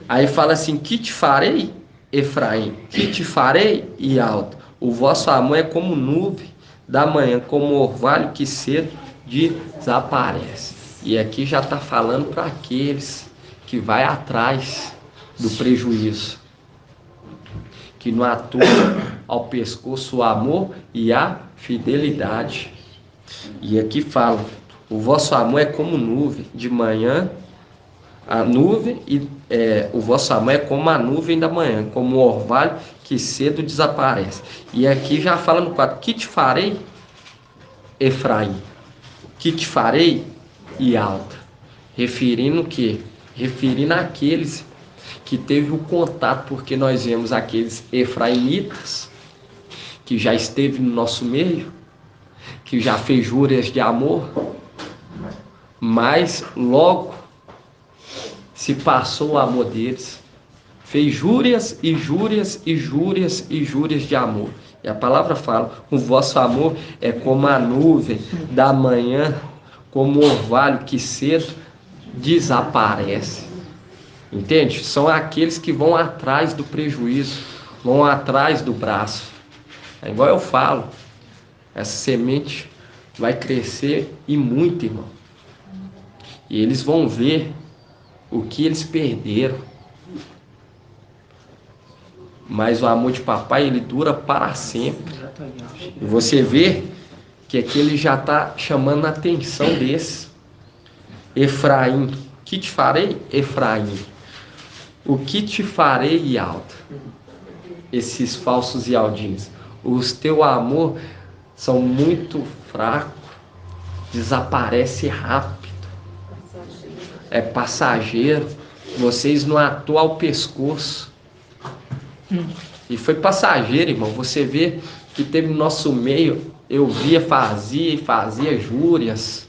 A: Aí fala assim, que te farei, Efraim? Que te farei, Ialto? O vosso amor é como nuvem da manhã, como orvalho que cedo desaparece. E aqui já está falando para aqueles que vai atrás do prejuízo, que não atua ao pescoço o amor e a fidelidade. E aqui fala, o vosso amor é como nuvem, de manhã, a nuvem, o vosso amor é como a nuvem da manhã, como o orvalho que cedo desaparece. E aqui já fala no quadro, que te farei, Efraim? Que te farei, Ialta? Referindo o quê? Referindo àqueles que teve o contato, porque nós vemos aqueles efraimitas, que já esteve no nosso meio, que já fez júrias de amor, mas logo se passou o amor deles, fez júrias e júrias e júrias e júrias de amor. E a palavra fala, o vosso amor é como a nuvem da manhã, como o orvalho que cedo desaparece. Entende? São aqueles que vão atrás do prejuízo, vão atrás do braço. É igual eu falo, essa semente vai crescer e muito, irmão. E eles vão ver o que eles perderam. Mas o amor de papai, ele dura para sempre. E você vê que aqui ele já está chamando a atenção desse. Efraim, que te farei, Efraim? O que te farei, Ialda? Esses falsos ialdins. Os teu amor são muito fracos, desaparece rápido, é passageiro, vocês não atuam ao pescoço. E foi passageiro, irmão. Você vê que teve no nosso meio, eu via, fazia júrias,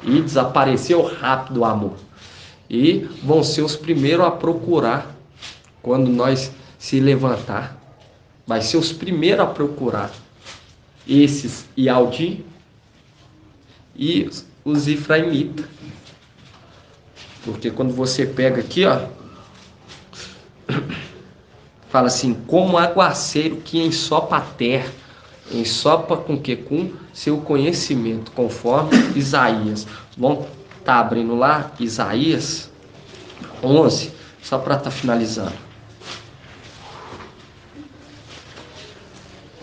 A: e desapareceu rápido o amor. E vão ser os primeiros a procurar quando nós se levantar. Vai ser os primeiros a procurar esses Ialdi e os Efraimitas. Porque quando você pega aqui, ó, fala assim, como aguaceiro que ensopa a terra. Ensopa com que? Com seu conhecimento, conforme Isaías. Vamos estar abrindo lá, Isaías 11, só para estar finalizando.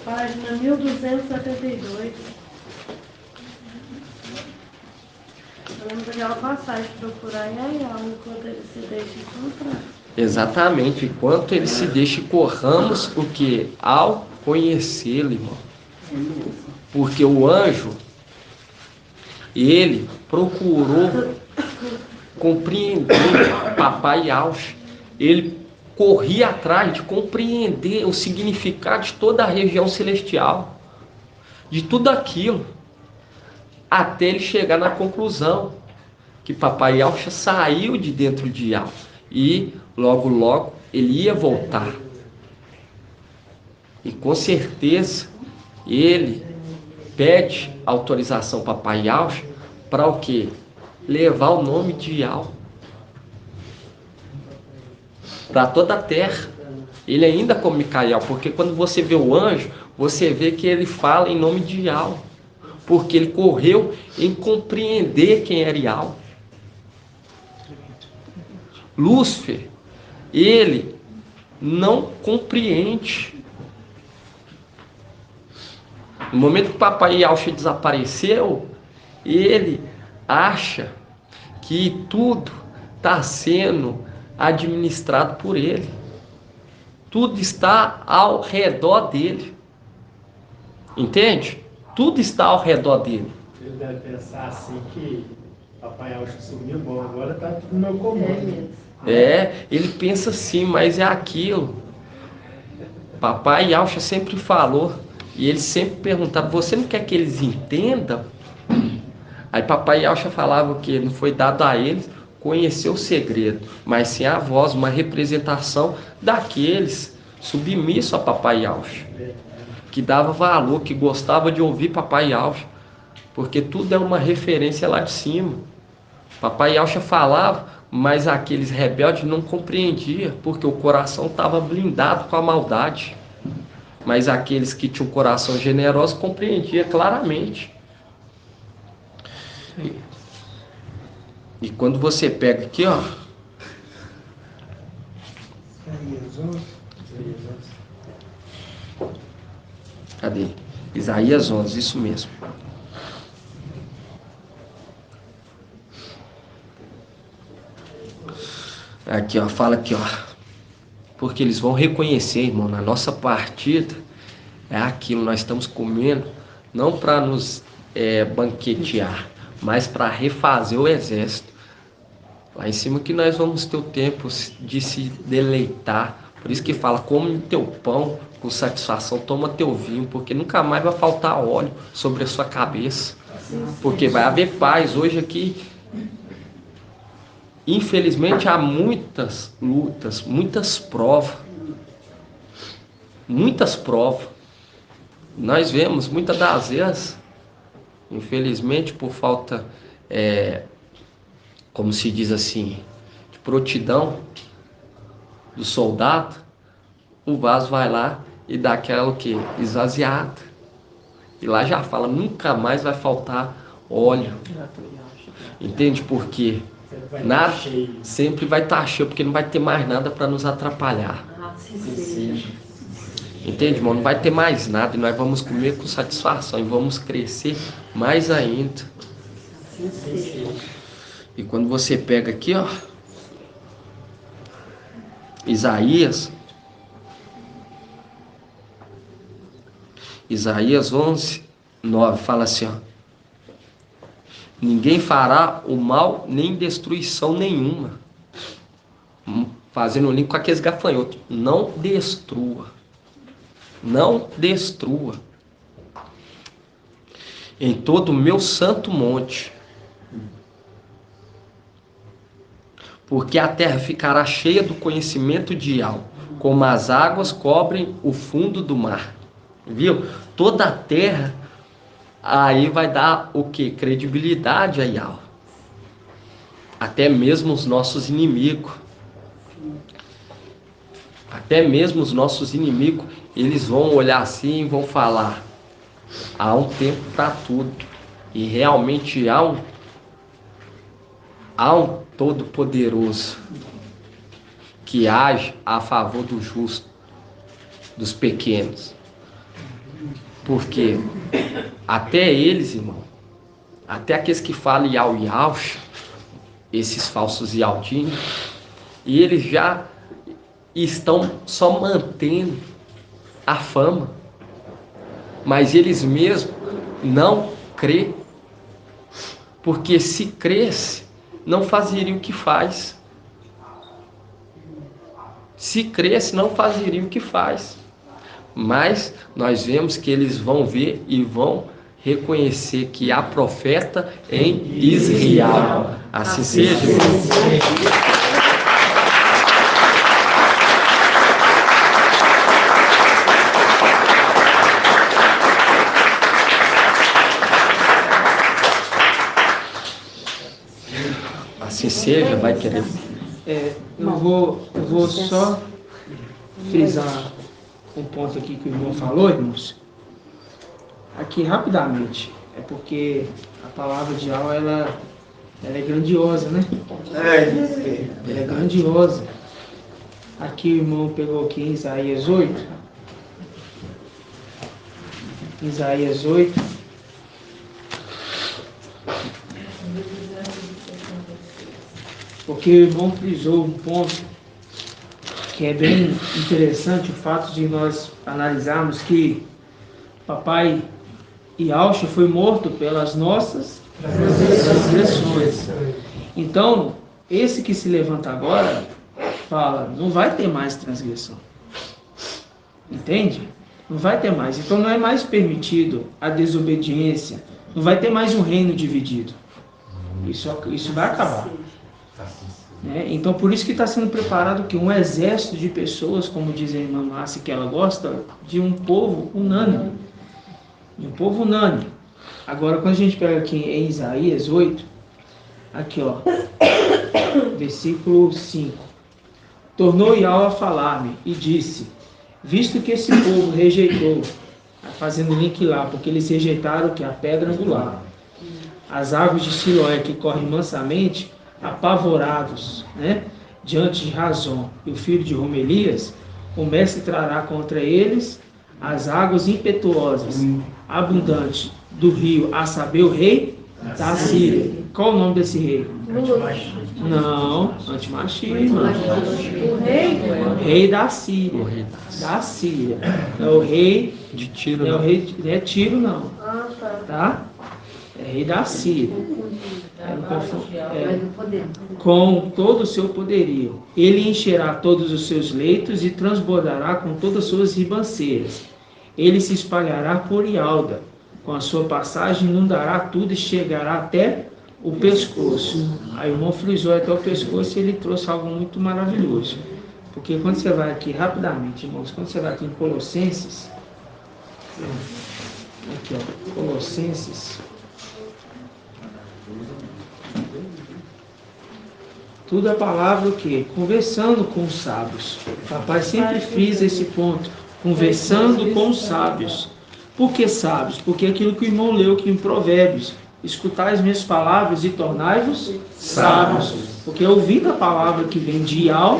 G: Página 1272. Eu lembro daquela passagem, procurar e aí, enquanto ele se deixa encontrar.
A: Exatamente, enquanto ele se deixa, corramos o que? Ao conhecê-lo, irmão. Porque o anjo, ele procurou compreender papai Auxa. Ele corria atrás de compreender o significado de toda a região celestial, de tudo aquilo, até ele chegar na conclusão que papai Auxa saiu de dentro de Al e logo logo ele ia voltar. E com certeza ele pede autorização para papai Auxa para o quê? Levar o nome de Al para toda a terra. Ele ainda como Micael, porque quando você vê o anjo, você vê que ele fala em nome de Al, porque ele correu em compreender quem era Al. Lúcifer, ele não compreende. No momento que o papai Auxa desapareceu, ele acha que tudo está sendo administrado por ele. Tudo está ao redor dele. Entende? Tudo está ao redor dele.
J: Ele deve pensar assim que papai Auxa sumiu, bom, agora está tudo no meu comando.
A: Ele pensa assim, mas é aquilo. Papai Auxa sempre falou, e ele sempre perguntava, você não quer que eles entendam? Aí papai Auxa falava que não foi dado a eles conhecer o segredo, mas sim a voz, uma representação daqueles submissos a papai Auxa, que dava valor, que gostava de ouvir papai Auxa, porque tudo é uma referência lá de cima. Papai Auxa falava, mas aqueles rebeldes não compreendiam, porque o coração estava blindado com a maldade. Mas aqueles que tinham um coração generoso compreendiam claramente. E quando você pega aqui, ó, cadê? Isaías 11, isso mesmo. Aqui, ó, fala aqui, ó. Porque eles vão reconhecer, irmão, na nossa partida é aquilo, nós estamos comendo não para nos banquetear, mas para refazer o exército. Lá em cima que nós vamos ter o tempo de se deleitar. Por isso que fala, come teu pão com satisfação, toma teu vinho, porque nunca mais vai faltar óleo sobre a sua cabeça. Porque vai haver paz. Hoje aqui, infelizmente, há muitas lutas, muitas provas. Muitas provas. Nós vemos, muitas das vezes, infelizmente, por falta, como se diz assim, de prontidão do soldado, o vaso vai lá e dá aquela o quê? Esvaziada. E lá já fala, nunca mais vai faltar óleo. Entende por quê? Nada, sempre vai estar cheio, porque não vai ter mais nada para nos atrapalhar. Entende, irmão? Não vai ter mais nada e nós vamos comer com satisfação e vamos crescer mais ainda. E quando você pega aqui, ó, Isaías 11, 9, fala assim, ó: ninguém fará o mal nem destruição nenhuma. Fazendo um link com aqueles gafanhotos. Não destrua. Não destrua. Em todo o meu santo monte. Porque a terra ficará cheia do conhecimento de Yahweh, como as águas cobrem o fundo do mar. Viu? Toda a terra aí vai dar o que? Credibilidade a Yahweh. Até mesmo os nossos inimigos. Até mesmo os nossos inimigos, eles vão olhar assim e vão falar: há um tempo para tudo. E realmente há um Todo-Poderoso que age a favor do justo, dos pequenos. Porque até eles, irmão, até aqueles que falam Yahweh, esses falsos Yaldin, e eles já estão só mantendo a fama, mas eles mesmos não crê, porque se cresce, não fazeria o que faz. Se cresce, não fazeria o que faz. Mas nós vemos que eles vão ver e vão reconhecer que há profeta em Israel. Assim seja. Assim seja, vai querer.
I: Eu vou só frisar um ponto aqui que o irmão falou, irmãos. Aqui rapidamente. É porque a palavra de Yahweh, ela é grandiosa, né? Ela é grandiosa. Aqui o irmão pegou aqui em Isaías 8. Isaías 8. Porque o irmão frisou um ponto que é bem interessante, o fato de nós analisarmos que papai Yahweh foi morto pelas nossas transgressões. Então, esse que se levanta agora, fala, não vai ter mais transgressão. Entende? Não vai ter mais. Então não é mais permitido a desobediência. Não vai ter mais um reino dividido. Isso vai acabar. Então por isso que está sendo preparado que um exército de pessoas, como diz a irmã Márcia, que ela gosta, de um povo unânime. De um povo unânime. Agora quando a gente pega aqui em Isaías 8, aqui ó, versículo 5. Tornou Yahweh a falar-me e disse, visto que esse povo rejeitou, fazendo link lá, porque eles rejeitaram que a pedra angular, as águas de Siloé que correm mansamente, apavorados, diante de Razom e o filho de Romelias, o mestre trará contra eles as águas impetuosas, abundantes do rio, a saber, o rei da Síria. Qual o nome desse rei? Não, Antimachia. O rei da Síria. Da Síria. Não é o rei de Tiro, não. Não é Tiro, não. Tá? É rei da Síria. Com todo o seu poderio. Ele encherá todos os seus leitos e transbordará com todas as suas ribanceiras. Ele se espalhará por Ialda. Com a sua passagem inundará tudo e chegará até o pescoço. Aí o irmão frisou até o pescoço e ele trouxe algo muito maravilhoso. Porque quando você vai aqui, rapidamente, irmãos, quando você vai aqui em Colossenses, aqui ó, Colossenses, tudo é palavra o quê? Conversando com os sábios. O papai sempre frisa esse ponto. Conversando com os sábios. Por que sábios? Porque aquilo que o irmão leu aqui em Provérbios. Escutai as minhas palavras e tornai-vos sábios. Porque é ouvindo a palavra que vem de Ial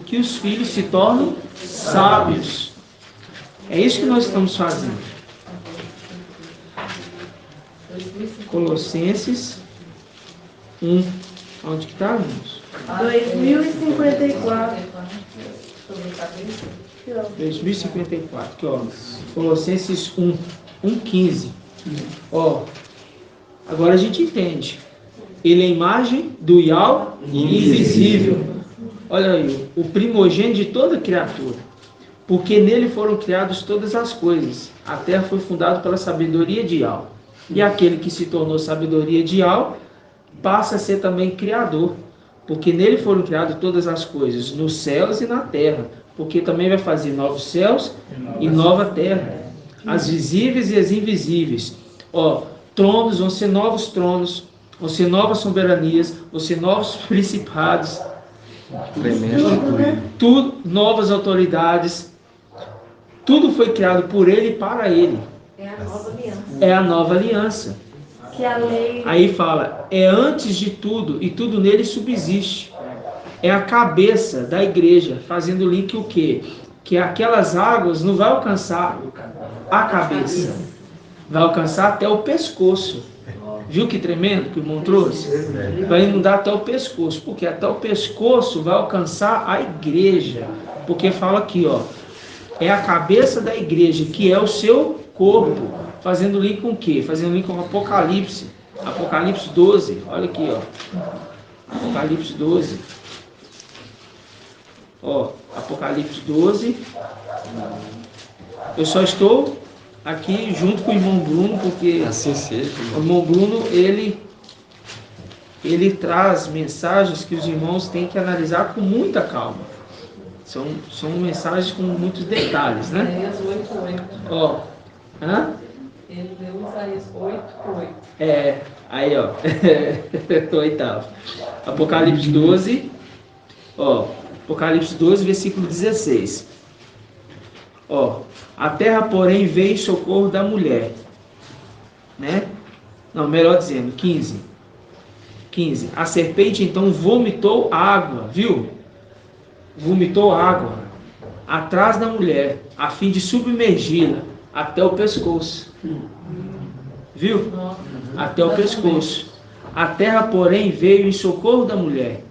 I: que os filhos se tornam sábios. É isso que nós estamos fazendo. Colossenses 1. Onde que está, irmãos?
G: 2054.
I: 2054. Aqui, ó. Colossenses 1. 1:15. Ó. Agora a gente entende. Ele é a imagem do Ial invisível. Olha aí, o primogênito de toda criatura. Porque nele foram criadas todas as coisas. A terra foi fundada pela sabedoria de Ial. E aquele que se tornou sabedoria de Ial passa a ser também criador. Porque nele foram criadas todas as coisas, nos céus e na terra. Porque também vai fazer novos céus e nova terra. As visíveis e as invisíveis. Ó, tronos, vão ser novos tronos, vão ser novas soberanias, vão ser novos principados. Tudo, novas autoridades. Tudo foi criado por ele e para ele.
D: É a nova aliança.
I: É a nova aliança.
G: Que a lei...
I: Aí fala, é antes de tudo e tudo nele subsiste. É a cabeça da igreja, fazendo link o quê? Que aquelas águas não vai alcançar a cabeça. Vai alcançar até o pescoço. Viu que tremendo que o irmão trouxe? Vai inundar até o pescoço. Porque até o pescoço vai alcançar a igreja. Porque fala aqui, ó. É a cabeça da igreja, que é o seu corpo. Fazendo link com o quê? Fazendo link com Apocalipse. Apocalipse 12. Olha aqui, ó. Apocalipse 12. Ó, Apocalipse 12. Eu só estou aqui junto com o irmão Bruno, porque
A: assim seja,
I: o irmão Bruno, ele traz mensagens que os irmãos têm que analisar com muita calma. São mensagens com muitos detalhes, né?
H: Isaías 8:8.
I: Ó,
H: Ele deu Isaías 8:8.
I: É, aí ó, o oitavo. Apocalipse 12, ó, Apocalipse 12, versículo 16. Ó, a terra, porém, veio em socorro da mulher, né? Não, melhor dizendo, 15. A serpente, então, vomitou água, viu? Vomitou água atrás da mulher, a fim de submergi-la até o pescoço. Viu? Até o pescoço. A terra, porém, veio em socorro da mulher.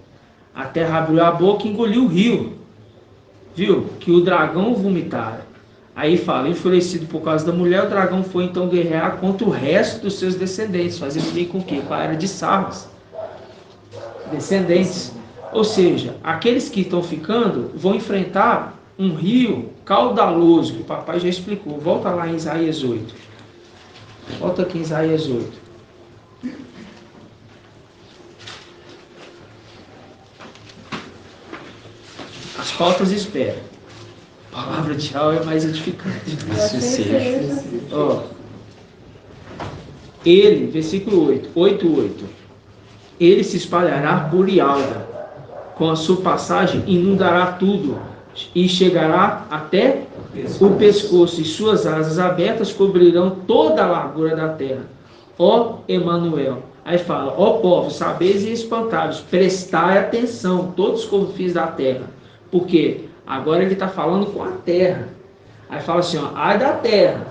I: A terra abriu a boca e engoliu o rio. Viu? Que o dragão vomitara. Aí fala, enfurecido por causa da mulher, o dragão foi então guerrear contra o resto dos seus descendentes, fazendo bem com o quê? Com a era de Sardes. Descendentes. Ou seja, aqueles que estão ficando vão enfrentar um rio caudaloso, que o papai já explicou. Volta lá em Isaías 8. Volta aqui em Isaías 8. As pautas esperam. A palavra de Yahweh é mais edificante.
A: Assim seja.
I: Ó, ele, versículo 8, 8:8. Ele se espalhará por Ialda. Com a sua passagem inundará tudo e chegará até o pescoço, e suas asas abertas cobrirão toda a largura da terra. Ó Emanuel. Aí fala, ó povos, sabeis e espantados, prestai atenção, todos os confins da terra. Por quê? Agora ele está falando com a terra. Aí fala assim, ó, ai da terra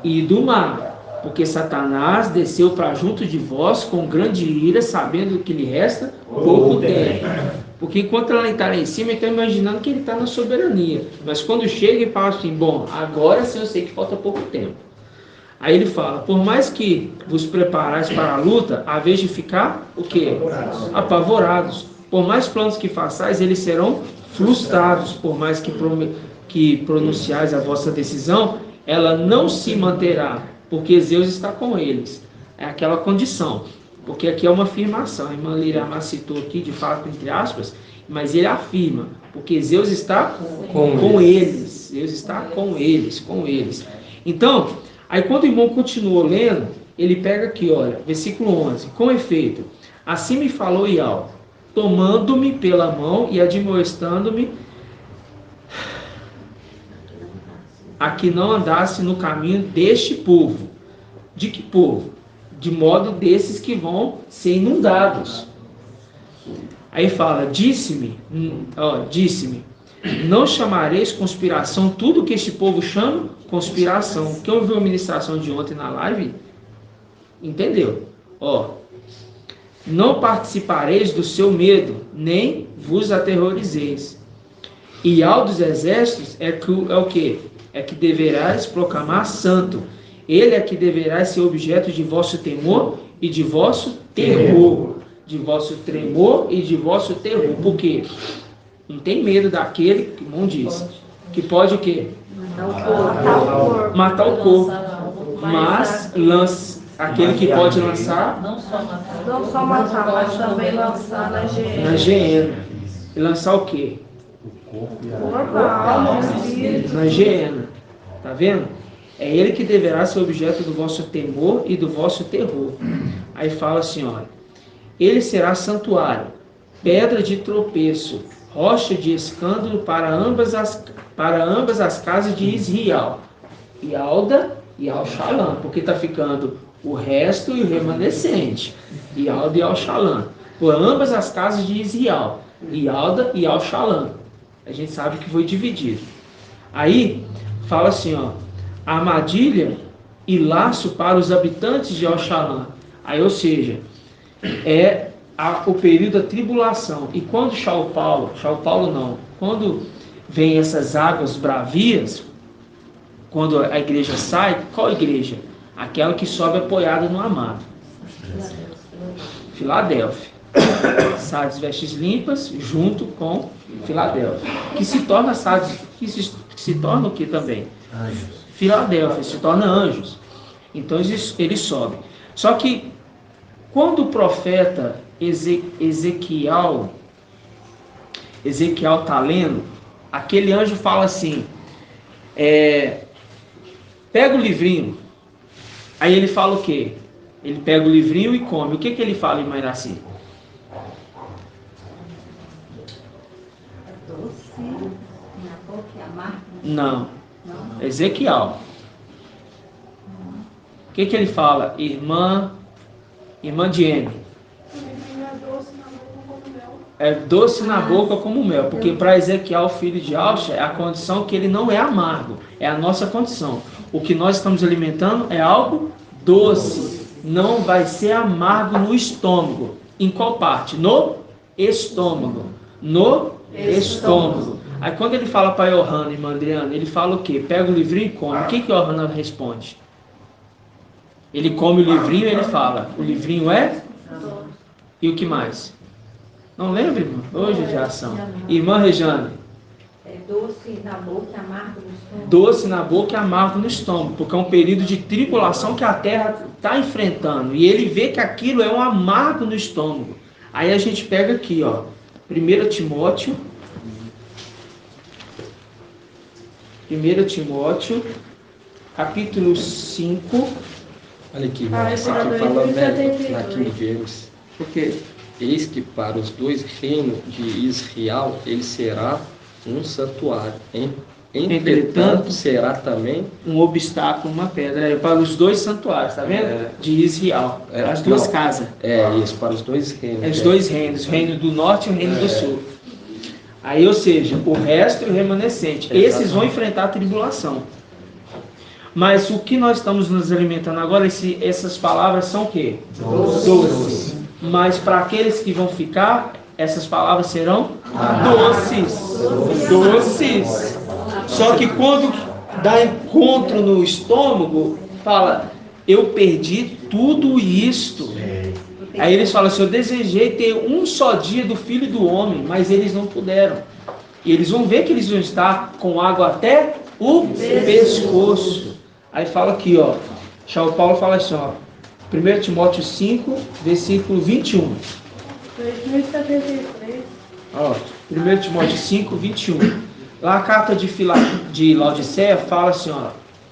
I: e do mar, porque Satanás desceu para junto de vós com grande ira, sabendo que lhe resta pouco tempo. Porque enquanto ela está lá em cima, ele está imaginando que ele está na soberania. Mas quando chega e fala assim, bom, agora sim eu sei que falta pouco tempo. Aí ele fala, por mais que vos preparais para a luta, a vez de ficar, o quê? Apavorados. Por mais planos que façais, eles serão frustrados. Por mais que pronunciais a vossa decisão, ela não se manterá, porque Zeus está com eles. É aquela condição. Porque aqui é uma afirmação. A irmã Lirama citou aqui, de fato, entre aspas, mas ele afirma, porque Zeus está com eles. Deus está com eles. Então, aí quando o irmão continuou lendo, ele pega aqui, olha, versículo 11. Com efeito, assim me falou Ial, tomando-me pela mão e admoestando-me a que não andasse no caminho deste povo. De que povo? De modo desses que vão ser inundados. Aí fala, disse-me, não chamareis conspiração tudo que este povo chama conspiração. Quem ouviu a ministração de ontem na live, entendeu? Ó, não participareis do seu medo, nem vos aterrorizeis. E ao dos exércitos é o quê? É que deverás proclamar santo. Ele é que deverá ser objeto de vosso temor e de vosso terror. De vosso tremor e de vosso terror. Por quê? Não tem medo daquele, que não diz, que pode o quê? Matar o corpo. Mas lança aquele que pode lançar.
G: Não só matar, mas também lançar na geena.
I: Na geena. E lançar o quê? Na geena. Tá vendo? É ele que deverá ser objeto do vosso temor e do vosso terror. Aí fala assim, olha. Ele será santuário, pedra de tropeço, rocha de escândalo para ambas as casas de Israel. Yalda e Al-Shalom, porque está ficando o resto e o remanescente. Yalda e Al-Shalom. Por ambas as casas de Israel. Yalda e Al-Shalom. A gente sabe que foi dividido. Aí, fala assim, ó. Armadilha e laço para os habitantes de Al-Shalom. Aí, ou seja, é o período da tribulação. E quando quando vem essas águas bravias, quando a igreja sai, qual igreja? Aquela que sobe apoiada no amado. Filadélfia. Sardes vestes limpas junto com Filadélfia. Que se torna Sardes, que se torna o que também? Anjos. Filadélfia se torna anjos. Então eles sobem. Só que quando o profeta Ezequiel está lendo, aquele anjo fala assim, pega o livrinho. Aí ele fala o quê? Ele pega o livrinho e come. O que ele fala em Mairaci? Não. Ezequiel. O que ele fala? Irmã Diene. É doce na boca como mel. Porque para Ezequiel, filho de Alcha, é a condição que ele não é amargo. É a nossa condição. O que nós estamos alimentando é algo doce. Não vai ser amargo no estômago. Em qual parte? No estômago. No estômago. Aí quando ele fala para Johanna e Mandriana, ele fala o quê? Pega o livrinho e come. O que Johanna responde? Ele come o livrinho e ele fala, o livrinho é? E o que mais? Não lembra, irmã? Hoje de ação. Irmã Rejane.
D: É doce na boca e amargo no estômago.
I: Doce na boca e amargo no estômago, porque é um período de tribulação que a terra está enfrentando. E ele vê que aquilo é um amargo no estômago. Aí a gente pega aqui, ó, 1 Timóteo, capítulo 5.
A: Olha aqui, irmão, isso aqui fala na King James. Porque eis que para os dois reinos de Israel ele será um santuário. Entretanto, será também
I: um obstáculo, uma pedra. É para os dois santuários, tá vendo? De Israel. As duas casas.
A: Isso, para os dois reinos.
I: Os dois reinos, o reino do norte e o reino do sul. Aí, ou seja, o resto e o remanescente. Esses vão enfrentar a tribulação. Mas o que nós estamos nos alimentando agora, essas palavras são o quê? Doces. Mas para aqueles que vão ficar, essas palavras serão doces. Doces. Só que quando dá encontro no estômago, fala, eu perdi tudo isto. Aí eles falam assim, eu desejei ter um só dia do Filho do Homem, mas eles não puderam. E eles vão ver que eles vão estar com água até o pescoço. Aí fala aqui, ó, São Paulo fala assim, ó, 1 Timóteo 5, versículo 21.
G: 2073.
I: Ó, 1 Timóteo 5, 21. Lá a carta de Laodiceia fala assim, ó,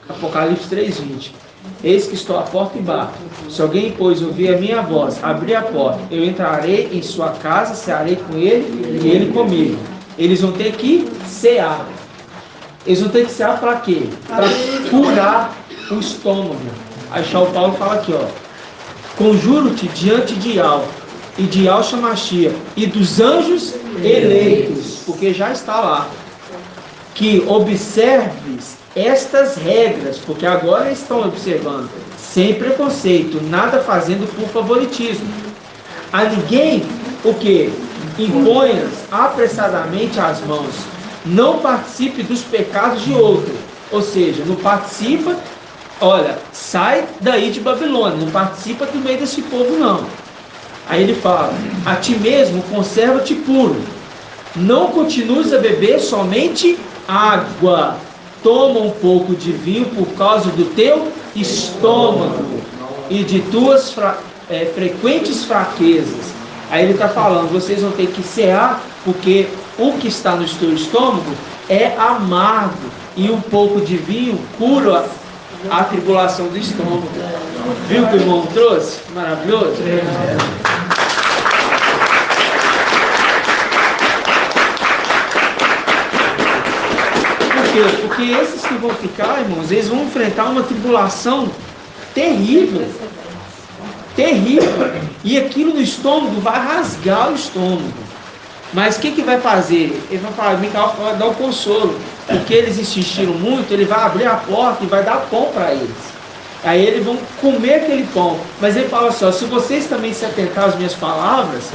I: Apocalipse 3, 20. Eis que estou à porta e bato. Se alguém, pois, ouvir a minha voz, abrir a porta, eu entrarei em sua casa, cearei com ele e ele comigo. Eles vão ter que cear. Eles vão ter que cear para quê? Para curar o estômago. Aí São Paulo fala aqui, ó. Conjuro-te diante de Al, e de Yahshua Mashiach e dos anjos eleitos, porque já está lá, que observes estas regras, porque agora estão observando, sem preconceito, nada fazendo por favoritismo. A ninguém, o que? Imponhas apressadamente as mãos. Não participe dos pecados de outro. Ou seja, não participa, olha, sai daí de Babilônia, não participa do meio desse povo não. Aí ele fala, a ti mesmo conserva-te puro. Não continues a beber somente água. Toma um pouco de vinho por causa do teu estômago e de tuas frequentes fraquezas. Aí ele está falando, vocês vão ter que cear, porque o que está no teu estômago é amargo, e um pouco de vinho cura a tribulação do estômago. Viu que o irmão trouxe? Maravilhoso? Por quê? Porque esses que vão ficar, irmãos, eles vão enfrentar uma tribulação terrível. Terrível. E aquilo no estômago vai rasgar o estômago. Mas o que vai fazer? Ele vai falar, Micael vai dar o consolo. Porque eles insistiram muito, ele vai abrir a porta e vai dar pão para eles. Aí eles vão comer aquele pão. Mas ele fala assim, ó, se vocês também se atentar às minhas palavras,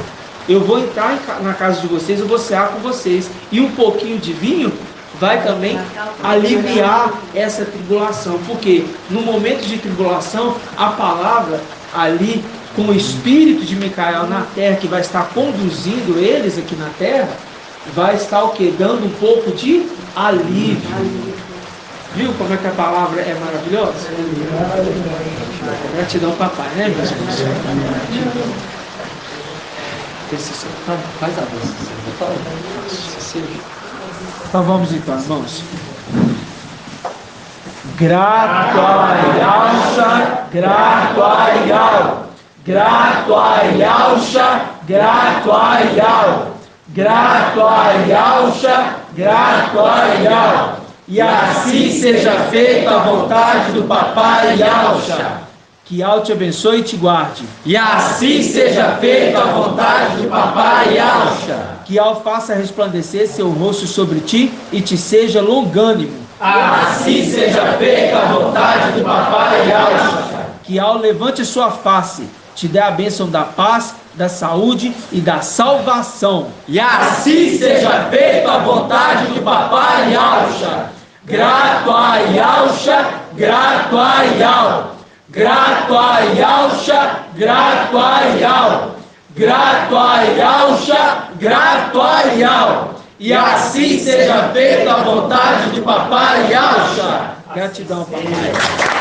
I: eu vou entrar na casa de vocês, eu vou cear com vocês. E um pouquinho de vinho vai também aliviar essa tribulação. Porque no momento de tribulação, a palavra ali, com o espírito de Micael na terra, que vai estar conduzindo eles aqui na terra, vai estar o quê? Dando um pouco de alívio. Viu como é que a palavra é maravilhosa? Gratidão, papai, né, meus irmãos?
A: Faz a voz.
I: Então vamos então, irmãos. Grato a Yahshua, grato a Yahweh, grato a Yahshua, grato a Yahweh, grato a Yahshua, grato a Yahweh. E assim seja feita a vontade do papai Yahshua. Que Yahweh te abençoe e te guarde. E assim seja feita a vontade do papai Yahshua. Que Yahweh faça resplandecer seu rosto sobre ti e te seja longânimo. Assim seja feita a vontade do papai Yahshua. Que Yahweh levante a sua face, te dê a bênção da paz, da saúde e da salvação. E assim seja feita a vontade do papai Yahshua. Grato a Yahshua, grato a Yahweh. Grato a Yahshua, grato a Yahweh. Grato a Yahshua, grato a Yahweh. E assim seja feita a vontade de papai Yahshua. Gratidão, papai.